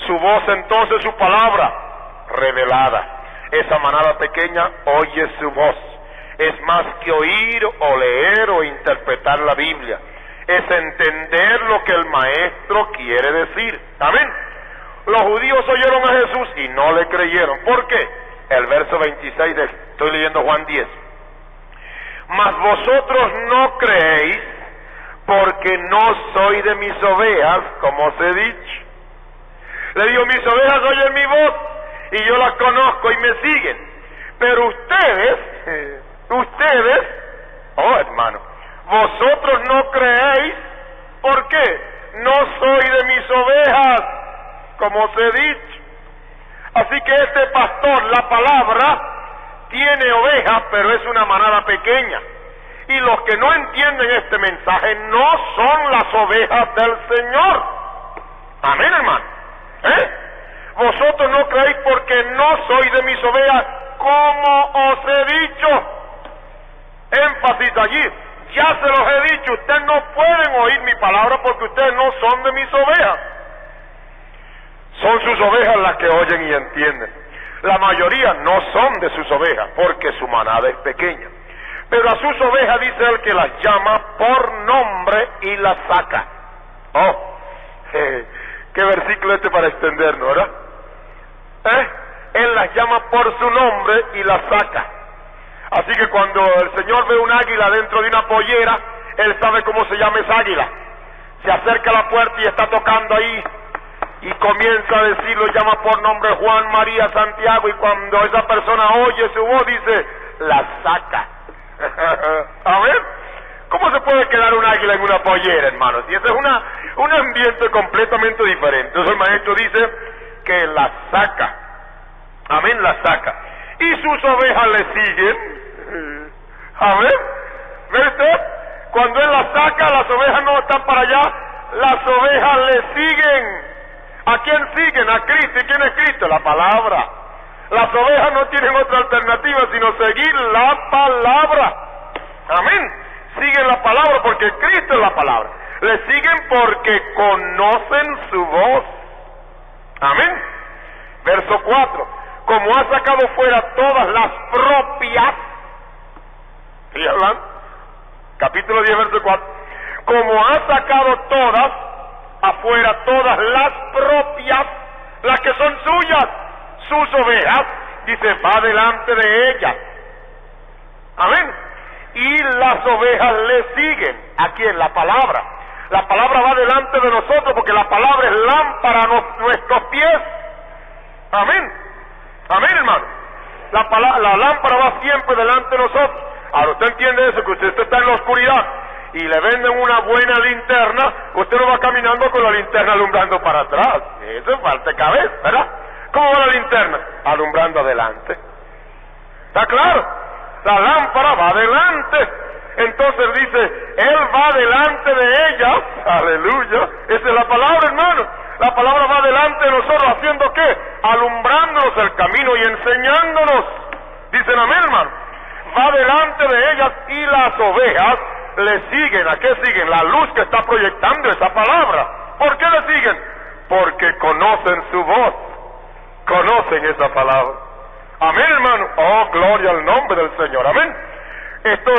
Su voz entonces, su palabra revelada. Esa manada pequeña oye su voz. Es más que oír o leer o interpretar la Biblia. Es entender lo que el maestro quiere decir. Amén. Los judíos oyeron a Jesús y no le creyeron. ¿Por qué? El verso 26 estoy leyendo Juan 10. Mas vosotros no creéis porque no soy de mis ovejas, como os he dicho. Le digo, mis ovejas oyen mi voz y yo las conozco y me siguen. Pero ustedes, oh hermano, vosotros no creéis. ¿Por qué? No soy de mis ovejas, como os he dicho. Así que este pastor, la palabra, tiene ovejas, pero es una manada pequeña. Y los que no entienden este mensaje no son las ovejas del Señor. Amén, hermano. Vosotros no creéis porque no soy de mis ovejas, como os he dicho. Énfasis allí. Ya se los he dicho, ustedes no pueden oír mi palabra porque ustedes no son de mis ovejas. Son sus ovejas las que oyen y entienden. La mayoría no son de sus ovejas porque su manada es pequeña. Pero a sus ovejas dice él que las llama por nombre y las saca. Qué versículo este para extendernos, ¿verdad? Él las llama por su nombre y las saca. Así que cuando el Señor ve un águila dentro de una pollera, Él sabe cómo se llama esa águila. Se acerca a la puerta y está tocando ahí, y comienza a decirlo, llama por nombre Juan, María, Santiago, y cuando esa persona oye su voz, dice, la saca. A ver, ¿cómo se puede quedar un águila en una pollera, hermanos? Y ese es un ambiente completamente diferente. Entonces el maestro dice que la saca. Amén, la saca. Y sus ovejas le siguen. A ver, ¿ve usted? Cuando él la saca, las ovejas no están para allá, las ovejas le siguen. ¿A quién siguen? A Cristo. ¿Y quién es Cristo? La palabra. Las ovejas no tienen otra alternativa sino seguir la palabra. Amén. Siguen la palabra porque Cristo es la palabra. Le siguen porque conocen su voz. Amén. Verso 4. Como ha sacado fuera todas las propias. ¿Sí hablan? Capítulo 10, verso 4. Como ha sacado todas afuera, todas las propias, las que son suyas, sus ovejas, dice, va delante de ellas. Amén. Y las ovejas le siguen. ¿A quién? La palabra. La palabra va delante de nosotros porque la palabra es lámpara a nuestros pies. Amén. Amén, hermano. La lámpara va siempre delante de nosotros. Ahora usted entiende eso, que usted está en la oscuridad y le venden una buena linterna, usted no va caminando con la linterna alumbrando para atrás. Eso es falta de cabeza, ¿verdad? ¿Cómo va la linterna? Alumbrando adelante. ¿Está claro? La lámpara va adelante. Entonces dice, Él va delante de ella. Aleluya. Esa es la palabra, hermano. La palabra va delante de nosotros, ¿haciendo qué? Alumbrándonos el camino y enseñándonos. Dicen amén, hermano. Va delante de ellas y las ovejas le siguen. ¿A qué siguen? La luz que está proyectando esa palabra. ¿Por qué le siguen? Porque conocen su voz. Conocen esa palabra. Amén, hermano. Oh, gloria al nombre del Señor. Amén. Esto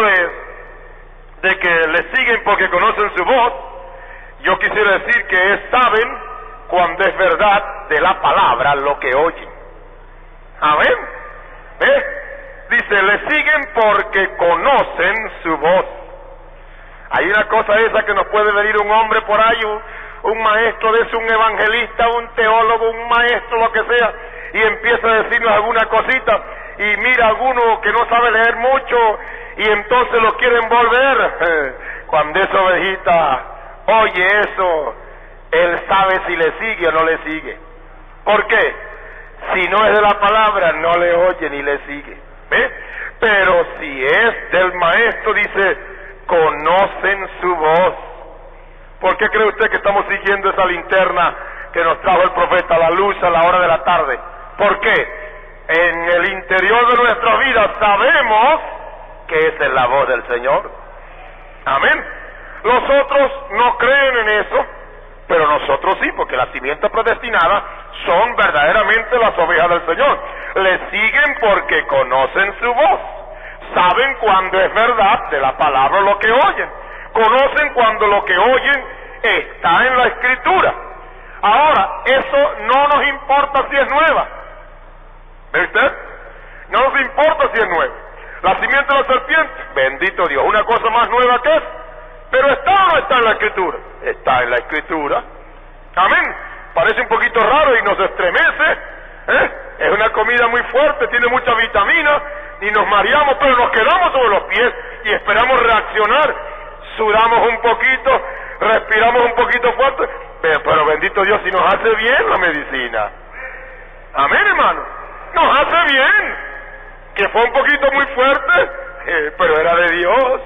de que le siguen porque conocen su voz, yo quisiera decir que saben cuando es verdad de la palabra lo que oyen. Amén. ¿Ves? Dice, le siguen porque conocen su voz. Hay una cosa esa que nos puede venir un hombre por ahí, un maestro de eso, un evangelista, un teólogo, un maestro, lo que sea, y empieza a decirnos alguna cosita, y mira alguno que no sabe leer mucho, y entonces lo quiere envolver. Cuando esa ovejita oye eso, él sabe si le sigue o no le sigue. ¿Por qué? Si no es de la palabra, no le oye ni le sigue. ¿Ve? Pero si es del maestro, dice, conocen su voz. ¿Por qué cree usted que estamos siguiendo esa linterna que nos trajo el profeta, la luz a la hora de la tarde? ¿Por qué? En el interior de nuestra vida sabemos que esa es la voz del Señor. Amén. Los otros no creen en eso, pero nosotros sí, porque las simientes predestinadas son verdaderamente las ovejas del Señor. Le siguen porque conocen su voz. Saben cuando es verdad de la palabra lo que oyen. Conocen cuando lo que oyen está en la Escritura. Ahora, eso no nos importa si es nueva. ¿Ve usted? No nos importa si es nueva. La simiente de la serpiente, bendito Dios, una cosa más nueva que es. Pero ¿está o no está en la Escritura? Está en la Escritura. Amén. Parece un poquito raro y nos estremece. Es una comida muy fuerte, tiene mucha vitamina, y nos mareamos, pero nos quedamos sobre los pies y esperamos reaccionar. Sudamos un poquito, respiramos un poquito fuerte, pero bendito Dios, si nos hace bien la medicina. Amén, hermano. Nos hace bien. Que fue un poquito muy fuerte, pero era de Dios.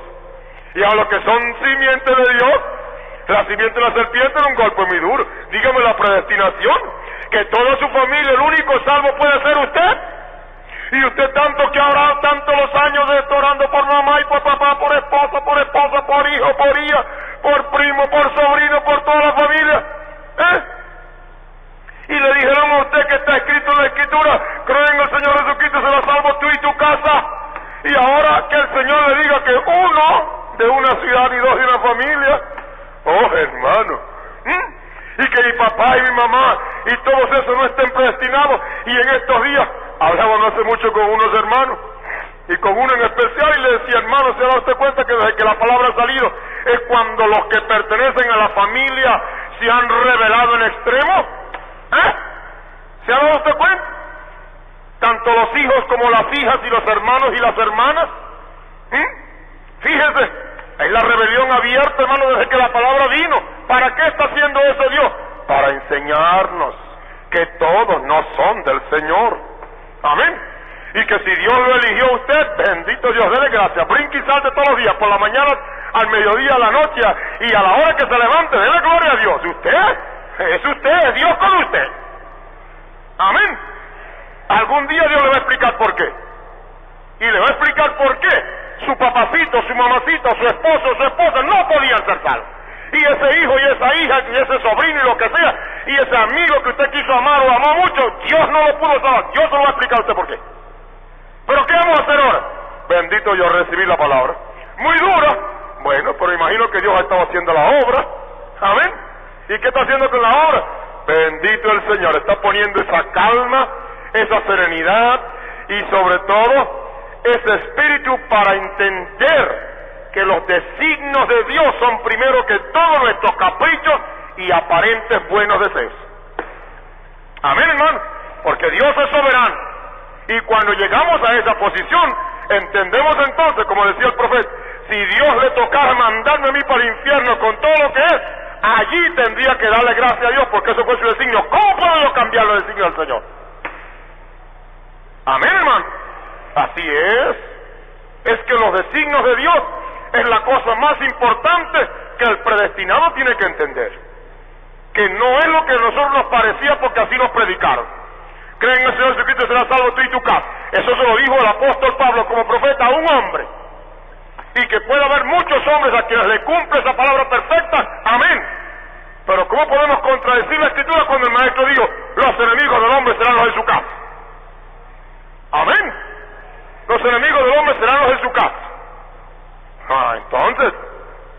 Y a los que son simientes de Dios, la simiente de la serpiente era un golpe muy duro. Dígame la predestinación, que toda su familia, el único salvo puede ser usted. Y usted tanto que ha orado tanto los años de esto, orando por mamá y por papá, por esposa, por hijo, por hija, por primo, por sobrino, por toda la familia. Y le dijeron a usted que está escrito en la Escritura, cree en el Señor Jesucristo, será salvo tú y tu casa. Y ahora que el Señor le diga que uno de una ciudad y dos de una familia, oh hermano, y que mi papá y mi mamá y todos esos no estén predestinados. Y en estos días hablaba no hace mucho con unos hermanos, y con uno en especial, y le decía: hermano, ¿se ha dado usted cuenta que desde que la palabra ha salido es cuando los que pertenecen a la familia se han revelado en extremo? ¿Se ha dado usted cuenta? Tanto los hijos como las hijas y los hermanos y las hermanas. Fíjese, es la rebelión abierta, hermano, desde que la palabra vino. ¿Para qué está haciendo eso Dios? Para enseñarnos que todos no son del Señor. Amén. Y que si Dios lo eligió a usted, bendito Dios, dele gracias. Brinque y salte todos los días, por la mañana, al mediodía, a la noche y a la hora que se levante, dele gloria a Dios. Usted, es Dios con usted. Amén. Algún día Dios le va a explicar por qué. Y le va a explicar por qué su papacito, su mamacita, su esposo, su esposa no podían ser salvos. Y ese hijo y esa hija y ese sobrino y lo que sea, y ese amigo que usted quiso amar o amó mucho, Dios no lo pudo salvar. Dios se lo va a explicar a usted por qué. ¿Pero qué vamos a hacer ahora? Bendito yo recibí la palabra. Muy dura. Bueno, pero imagino que Dios ha estado haciendo la obra. Amén. ¿Y qué está haciendo con la obra? Bendito el Señor. Está poniendo esa calma, esa serenidad y sobre todo ese espíritu para entender que los designios de Dios son primero que todos nuestros caprichos y aparentes buenos deseos. Amén, hermano. Porque Dios es soberano. Y cuando llegamos a esa posición, entendemos entonces, como decía el profeta, si Dios le tocara mandarme a mí para el infierno con todo lo que es, allí tendría que darle gracias a Dios, porque eso fue su designio. ¿Cómo puedo yo cambiar los designios del Señor? Amén, hermano. Así es. Es que los designios de Dios es la cosa más importante que el predestinado tiene que entender. Que no es lo que a nosotros nos parecía porque así nos predicaron. Creen en el Señor Jesucristo y serás salvo tú y tu casa. Eso se lo dijo el apóstol Pablo como profeta a un hombre. Y que puede haber muchos hombres a quienes le cumple esa palabra perfecta. Amén. Pero ¿cómo podemos contradecir la Escritura cuando el Maestro dijo: los enemigos del hombre serán los de su casa? Amén. Los enemigos del hombre serán los de su casa. Entonces,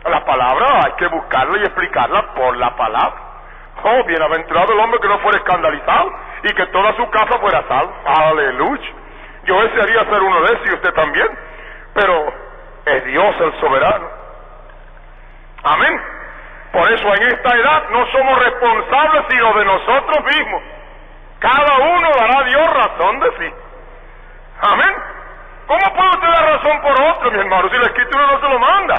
la palabra hay que buscarla y explicarla por la palabra. Oh, bienaventurado el hombre que no fuera escandalizado y que toda su casa fuera salva. Aleluya. Yo desearía ser uno de esos y usted también. Pero es Dios el soberano. Amén. Por eso en esta edad no somos responsables sino de nosotros mismos. Cada uno dará a Dios razón de sí. Amén. ¿Cómo puede usted dar razón por otro, mi hermano, si la Escritura no se lo manda?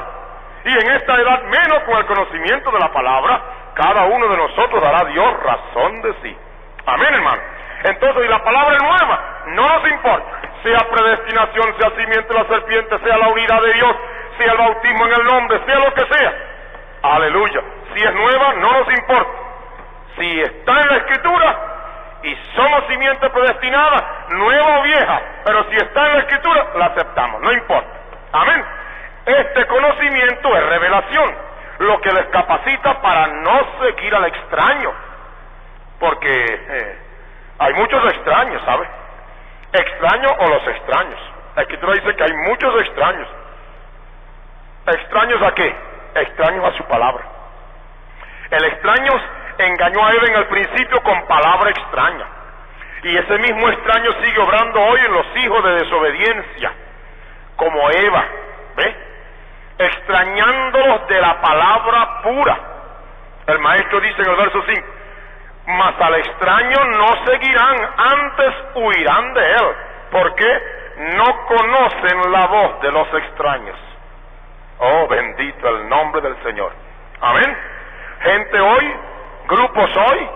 Y en esta edad menos, con el conocimiento de la palabra, cada uno de nosotros dará a Dios razón de sí. Amén, hermano. Entonces, y la palabra es nueva, no nos importa, sea predestinación, sea simiente de la serpiente, sea la unidad de Dios, sea el bautismo en el nombre, sea lo que sea. Aleluya. Si es nueva, no nos importa. Si está en la Escritura y somos simiente predestinada, nueva o vieja, pero si está en la Escritura, la aceptamos, no importa. Amén. Este conocimiento es revelación, lo que les capacita para no seguir al extraño, porque hay muchos extraños, ¿sabe? Extraños o los extraños. La Escritura dice que hay muchos extraños. ¿Extraños a qué? Extraños a su palabra. El extraño engañó a Eva en el principio con palabra extraña, y ese mismo extraño sigue obrando hoy en los hijos de desobediencia, como Eva, ¿ve? Extrañándolos de la palabra pura. El maestro dice en el verso 5: mas al extraño no seguirán, antes huirán de él, porque no conocen la voz de los extraños. Oh, bendito el nombre del Señor. Amén. Gente hoy, grupos hoy,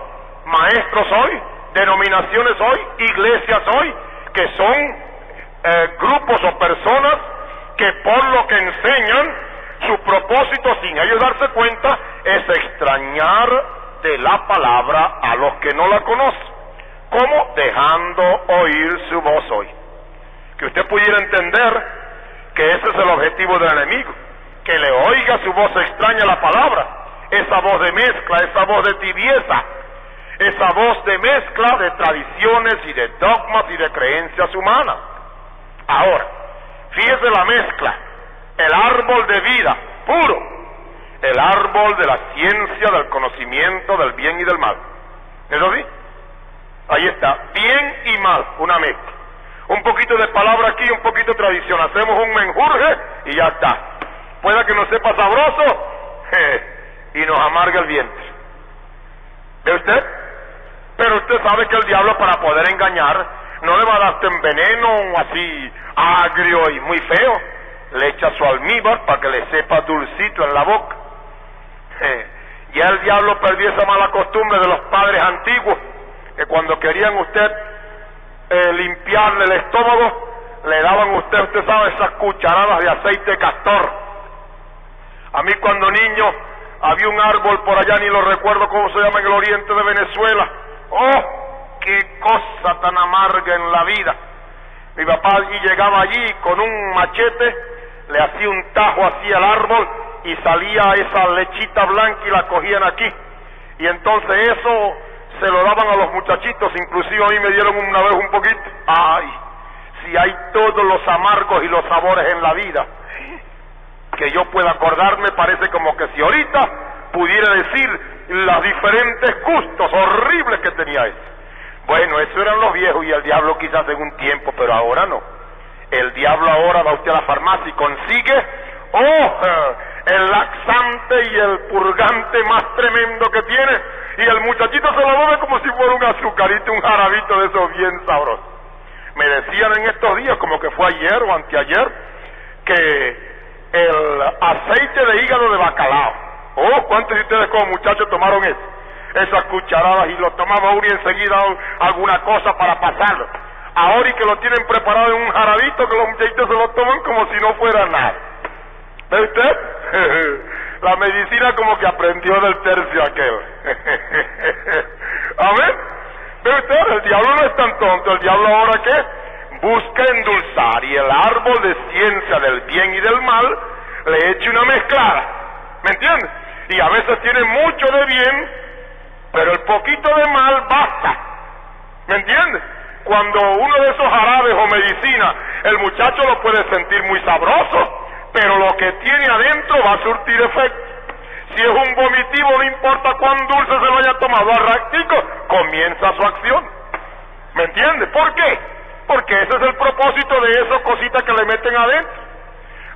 maestros hoy, denominaciones hoy, iglesias hoy, que son grupos o personas que por lo que enseñan, su propósito, sin ellos darse cuenta, es extrañar de la palabra a los que no la conocen. ¿Cómo? Dejando oír su voz hoy. Que usted pudiera entender que ese es el objetivo del enemigo, que le oiga su voz extraña a la palabra, esa voz de mezcla, esa voz de tibieza, esa voz de mezcla de tradiciones y de dogmas y de creencias humanas. Ahora, fíjese la mezcla, el árbol de vida puro el árbol de la ciencia, del conocimiento, del bien y del mal. ¿Eso sí? Ahí está, bien y mal, una mezcla. Un poquito de palabra aquí, un poquito de tradición. Hacemos un menjurje y ya está. Pueda que nos sepa sabroso y nos amarga el vientre. ¿Ve usted? Pero usted sabe que el diablo, para poder engañar, no le va a darte un veneno así agrio y muy feo. Le echa su almíbar para que le sepa dulcito en la boca. Ya el diablo perdió esa mala costumbre de los padres antiguos, que cuando querían usted limpiarle el estómago, le daban usted sabe, esas cucharadas de aceite de castor. A mí cuando niño había un árbol por allá, ni lo recuerdo cómo se llama, en el oriente de Venezuela. ¡Oh, qué cosa tan amarga en la vida! Mi papá llegaba allí con un machete, le hacía un tajo así al árbol y salía esa lechita blanca y la cogían aquí. Y entonces eso se lo daban a los muchachitos, inclusive a mí me dieron una vez un poquito. ¡Ay! Si hay todos los amargos y los sabores en la vida que yo pueda acordarme, parece como que si ahorita pudiera decir los diferentes gustos horribles que tenía eso. Bueno, eso eran los viejos y el diablo quizás en un tiempo, pero ahora no. El diablo ahora va usted a la farmacia y consigue, el laxante y el purgante más tremendo que tiene, y el muchachito se lo bebe como si fuera un azucarito, un jarabito de esos bien sabrosos. Me decían en estos días, como que fue ayer o anteayer, que el aceite de hígado de bacalao, ¿cuántos de ustedes como muchachos tomaron eso? Esas cucharadas, y lo tomaba uno y enseguida alguna cosa para pasarlo. Ahora y que lo tienen preparado en un jarabito, que los muchachitos se lo toman como si no fuera nada. ¿Ve usted? La medicina como que aprendió del tercio aquel. ¿Amén? ¿Ve usted? El diablo no es tan tonto. El diablo ahora ¿qué? Busca endulzar, y el árbol de ciencia del bien y del mal le echa una mezclada. ¿Me entiendes? Y a veces tiene mucho de bien, pero el poquito de mal basta. ¿Me entiendes? Cuando uno de esos jarabes o medicina, el muchacho lo puede sentir muy sabroso, pero lo que tiene adentro va a surtir efecto. Si es un vomitivo, no importa cuán dulce se lo haya tomado, al ratico comienza su acción. ¿Me entiendes? ¿Por qué? Porque ese es el propósito de esas cositas que le meten adentro.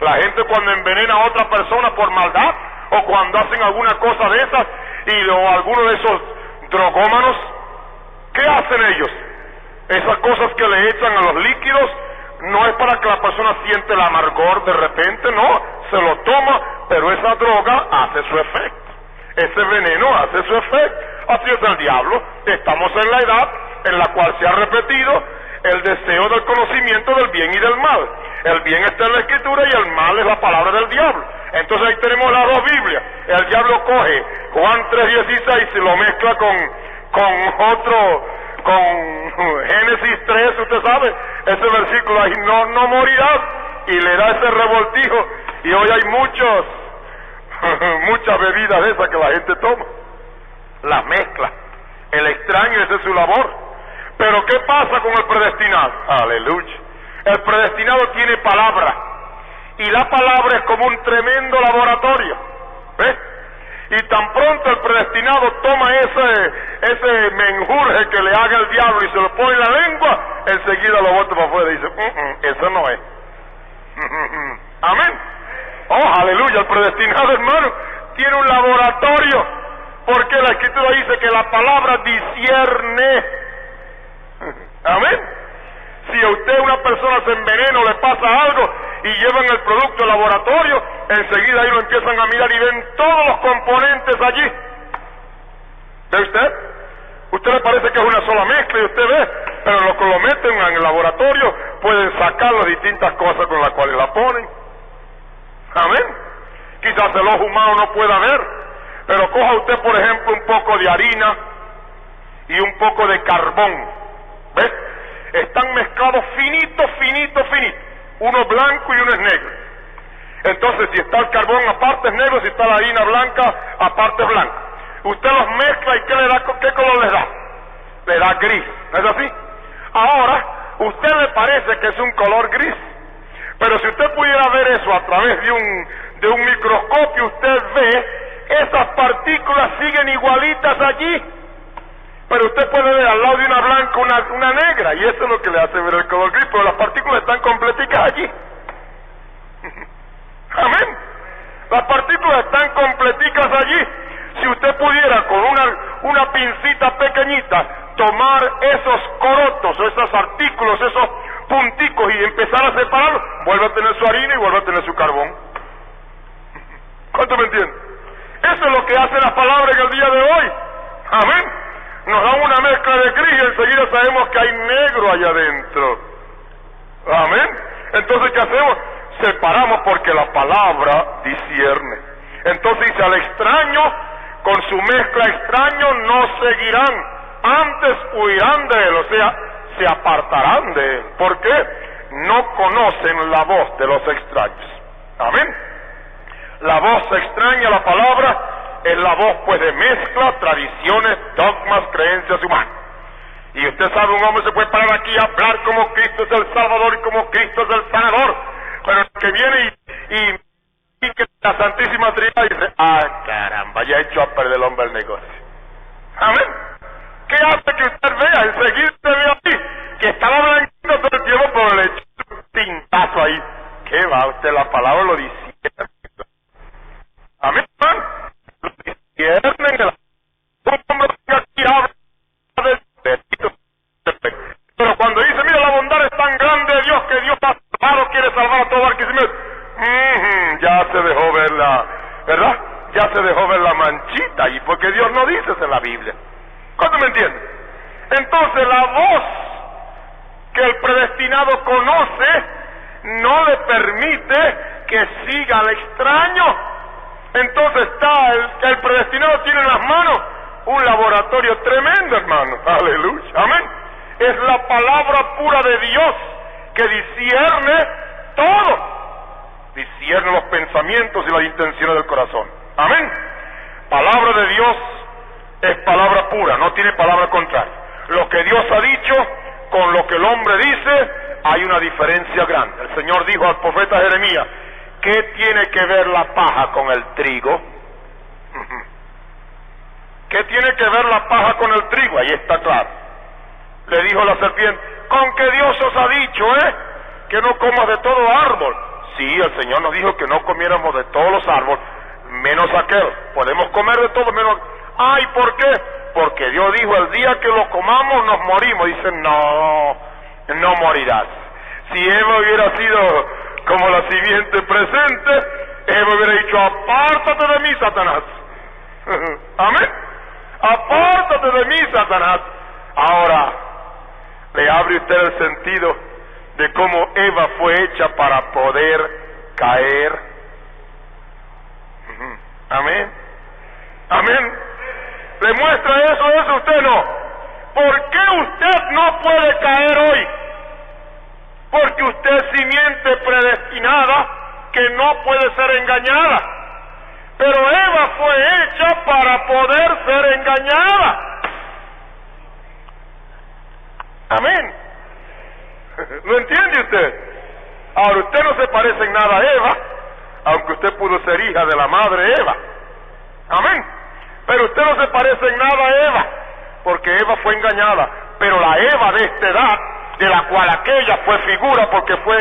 La gente cuando envenena a otra persona por maldad, o cuando hacen alguna cosa de esas, o alguno de esos drogómanos, ¿qué hacen ellos? Esas cosas que le echan a los líquidos, no es para que la persona siente el amargor de repente, no, se lo toma, pero esa droga hace su efecto, ese veneno hace su efecto. Así es el diablo. Estamos en la edad en la cual se ha repetido el deseo del conocimiento del bien y del mal. El bien está en la Escritura y el mal es la palabra del diablo. Entonces ahí tenemos las dos Biblias. El diablo coge Juan 3:16 y lo mezcla con Génesis 3, usted sabe, ese versículo ahí, no morirás, y le da ese revoltijo, y hoy hay muchas bebidas de esas que la gente toma, las mezcla. El extraño, esa es su labor. Pero ¿qué pasa con el predestinado? Aleluya. El predestinado tiene palabra, y la palabra es como un tremendo laboratorio. ¿Ves? Y tan pronto el predestinado toma ese menjurje que le haga el diablo y se lo pone en la lengua, enseguida lo bota para afuera y dice, eso no es. Amén. Aleluya. El predestinado, hermano, tiene un laboratorio, porque la Escritura dice que la palabra discierne. Amén. Si a usted, una persona, se envenena o le pasa algo y llevan el producto al laboratorio, enseguida ahí lo empiezan a mirar y ven todos los componentes allí. ¿Ve usted? Usted le parece que es una sola mezcla y usted ve, pero los que lo meten en el laboratorio pueden sacar las distintas cosas con las cuales la ponen. Amén. Quizás el ojo humano no pueda ver, pero coja usted, por ejemplo, un poco de harina y un poco de carbón. ¿Ves? Están mezclados finito. Uno blanco y uno es negro. Entonces, si está el carbón, aparte es negro; si está la harina blanca, aparte es blanco. Usted los mezcla y ¿qué color les da? Le da gris, ¿no es así? Ahora, usted le parece que es un color gris, pero si usted pudiera ver eso a través de un microscopio usted ve, esas partículas siguen igualitas allí. Pero usted puede ver al lado de una blanca una negra, y eso es lo que le hace ver el color gris, pero las partículas están completicas allí. Amén. Las partículas están completicas allí. Si usted pudiera con una pincita pequeñita tomar esos corotos, o esos artículos, esos punticos y empezar a separarlos, vuelve a tener su harina y vuelve a tener su carbón. ¿Cuánto me entienden? Eso es lo que hace la palabra en el día de hoy. Amén. Nos da una mezcla de gris y enseguida sabemos que hay negro allá adentro. Amén. Entonces, ¿qué hacemos? Separamos porque la palabra discierne. Entonces dice, al extraño, con su mezcla extraño no seguirán, antes huirán de él, o sea, se apartarán de él. ¿Por qué? No conocen la voz de los extraños. Amén. La voz extraña a la palabra es la voz pues de mezcla, tradiciones, dogmas, creencias humanas. Y usted sabe, un hombre se puede parar aquí a hablar como Cristo es el Salvador y como Cristo es el Sanador, pero el que viene y que la Santísima Trinidad dice, caramba, ya echó a perder el hombre el negocio. Amén. ¿Qué hace que usted vea? Enseguida se ve ahí que estaba blanquito todo el tiempo, pero le echó un tintazo ahí. ¿Qué va? Usted la palabra lo dice. Amén. Lo disciernen. Un hombre que aquí habla pero cuando dice, mira, la bondad es tan grande de Dios que Dios ha salvado, quiere salvar a todo el que se mete. Ya se dejó ver la, ¿verdad? Ya se dejó ver la manchita ahí, porque Dios no dice eso en la Biblia. ¿Cuánto me entienden? Entonces la voz que el predestinado conoce no le permite que siga al extraño. Entonces el predestinado tiene en las manos un laboratorio tremendo, hermano. Aleluya, amén. Es la palabra pura de Dios que discierne todo. Discierne los pensamientos y las intenciones del corazón. Amén. Palabra de Dios es palabra pura, no tiene palabra contraria. Lo que Dios ha dicho con lo que el hombre dice, hay una diferencia grande. El Señor dijo al profeta Jeremías, ¿qué tiene que ver la paja con el trigo? ¿Qué tiene que ver la paja con el trigo? Ahí está claro. Le dijo la serpiente, con que Dios os ha dicho, que no comas de todo árbol. Sí, el Señor nos dijo que no comiéramos de todos los árboles, menos aquel. Podemos comer de todo menos. Ay, ¿por qué? Porque Dios dijo, el día que lo comamos nos morimos. Dice, no morirás. Si Eva hubiera sido como la simiente presente, Eva hubiera dicho, apártate de mí, Satanás. Amén. Apártate de mí, Satanás. Ahora, le abre usted el sentido de cómo Eva fue hecha para poder caer. Amén. Amén. ¿Le muestra eso usted no? ¿Por qué usted no puede caer hoy? Porque usted es simiente predestinada que no puede ser engañada. Pero Eva fue hecha para poder ser engañada. Amén. ¿Lo entiende usted? Ahora, usted no se parece en nada a Eva, aunque usted pudo ser hija de la madre Eva. Amén. Pero usted no se parece en nada a Eva, porque Eva fue engañada. Pero la Eva de esta edad, de la cual aquella fue figura porque fue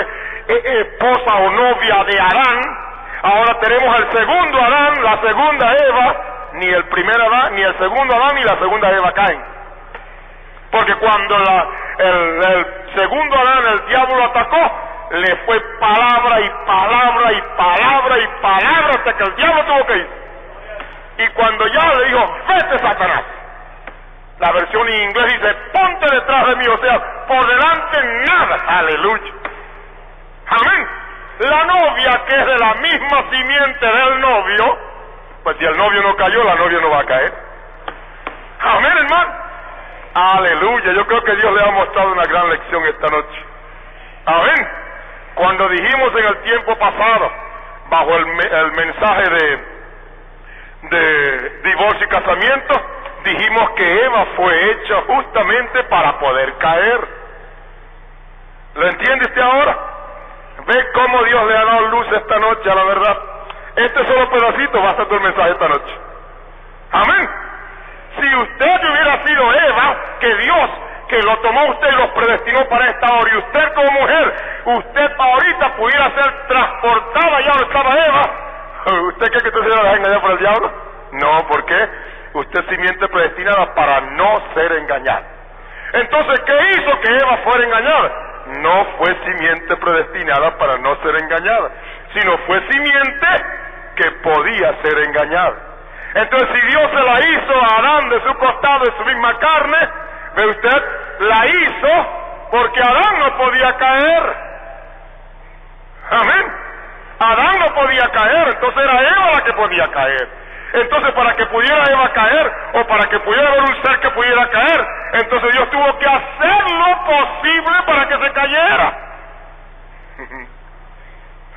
esposa o novia de Adán, ahora tenemos el segundo Adán, la segunda Eva. Ni el primer Adán, ni el segundo Adán, ni la segunda Eva caen. Porque cuando el segundo Adán, el diablo lo atacó, le fue palabra y palabra y palabra y palabra hasta que el diablo tuvo que ir. Y cuando ya le dijo, vete, Satanás. La versión en inglés dice, ponte detrás de mí, o sea, por delante nada. Aleluya. Amén. La novia, que es de la misma simiente del novio, pues si el novio no cayó, la novia no va a caer. Amén, hermano. Aleluya. Yo creo que Dios le ha mostrado una gran lección esta noche. Amén. Cuando dijimos en el tiempo pasado, bajo el mensaje de divorcio y casamiento, dijimos que Eva fue hecha justamente para poder caer. ¿Lo entiende usted ahora? ¿Ve cómo Dios le ha dado luz esta noche a la verdad? Este solo pedacito va a ser tu mensaje esta noche. Amén. Si usted hubiera sido Eva, que Dios, que lo tomó usted y lo predestinó para esta hora, y usted como mujer, usted ahorita pudiera ser transportada ya donde estaba Eva, ¿usted cree que usted se va a dejar engañar por el diablo? No, ¿por qué? Usted es simiente predestinada para no ser engañada. Entonces, ¿qué hizo que Eva fuera engañada? No fue simiente predestinada para no ser engañada, sino fue simiente que podía ser engañada. Entonces, si Dios se la hizo a Adán de su costado, de su misma carne, ve usted, la hizo porque Adán no podía caer. Amén. Adán no podía caer, entonces era Eva la que podía caer. Entonces, para que pudiera Eva caer, o para que pudiera haber un ser que pudiera caer, entonces Dios tuvo que hacer lo posible para que se cayera.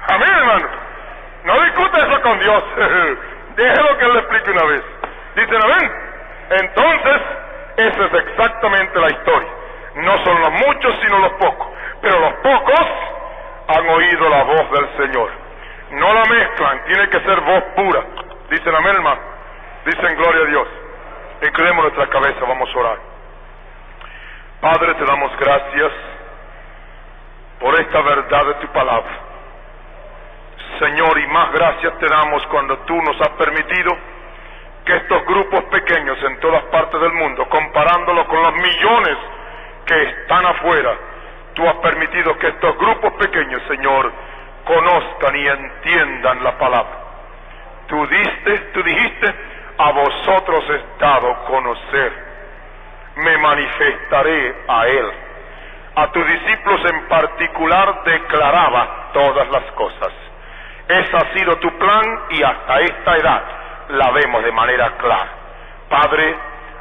Amén, hermano. No discute eso con Dios. Déjelo que Él le explique una vez. Dicen, amén. Entonces, esa es exactamente la historia. No son los muchos, sino los pocos. Pero los pocos han oído la voz del Señor. No la mezclan, tiene que ser voz pura. Dicen amén, hermano. Dicen gloria a Dios. Inclinemos nuestra cabeza, vamos a orar. Padre, te damos gracias por esta verdad de tu palabra. Señor, y más gracias te damos cuando tú nos has permitido que estos grupos pequeños en todas partes del mundo, comparándolo con los millones que están afuera, tú has permitido que estos grupos pequeños, Señor, conozcan y entiendan la palabra. Tú dijiste, a vosotros he dado conocer, me manifestaré a él. A tus discípulos en particular declaraba todas las cosas. Ese ha sido tu plan y hasta esta edad la vemos de manera clara. Padre,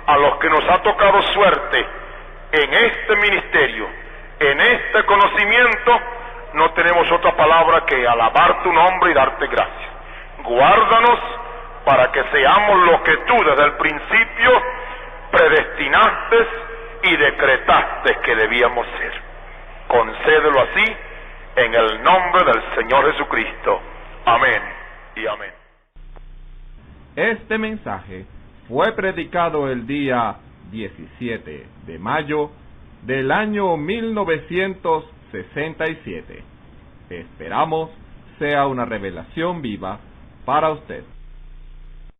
a los que nos ha tocado suerte en este ministerio, en este conocimiento, no tenemos otra palabra que alabar tu nombre y darte gracias. Guárdanos para que seamos lo que tú desde el principio predestinaste y decretaste que debíamos ser. Concédelo así en el nombre del Señor Jesucristo. Amén y amén. Este mensaje fue predicado el día 17 de mayo del año 1967. Esperamos sea una revelación viva para usted.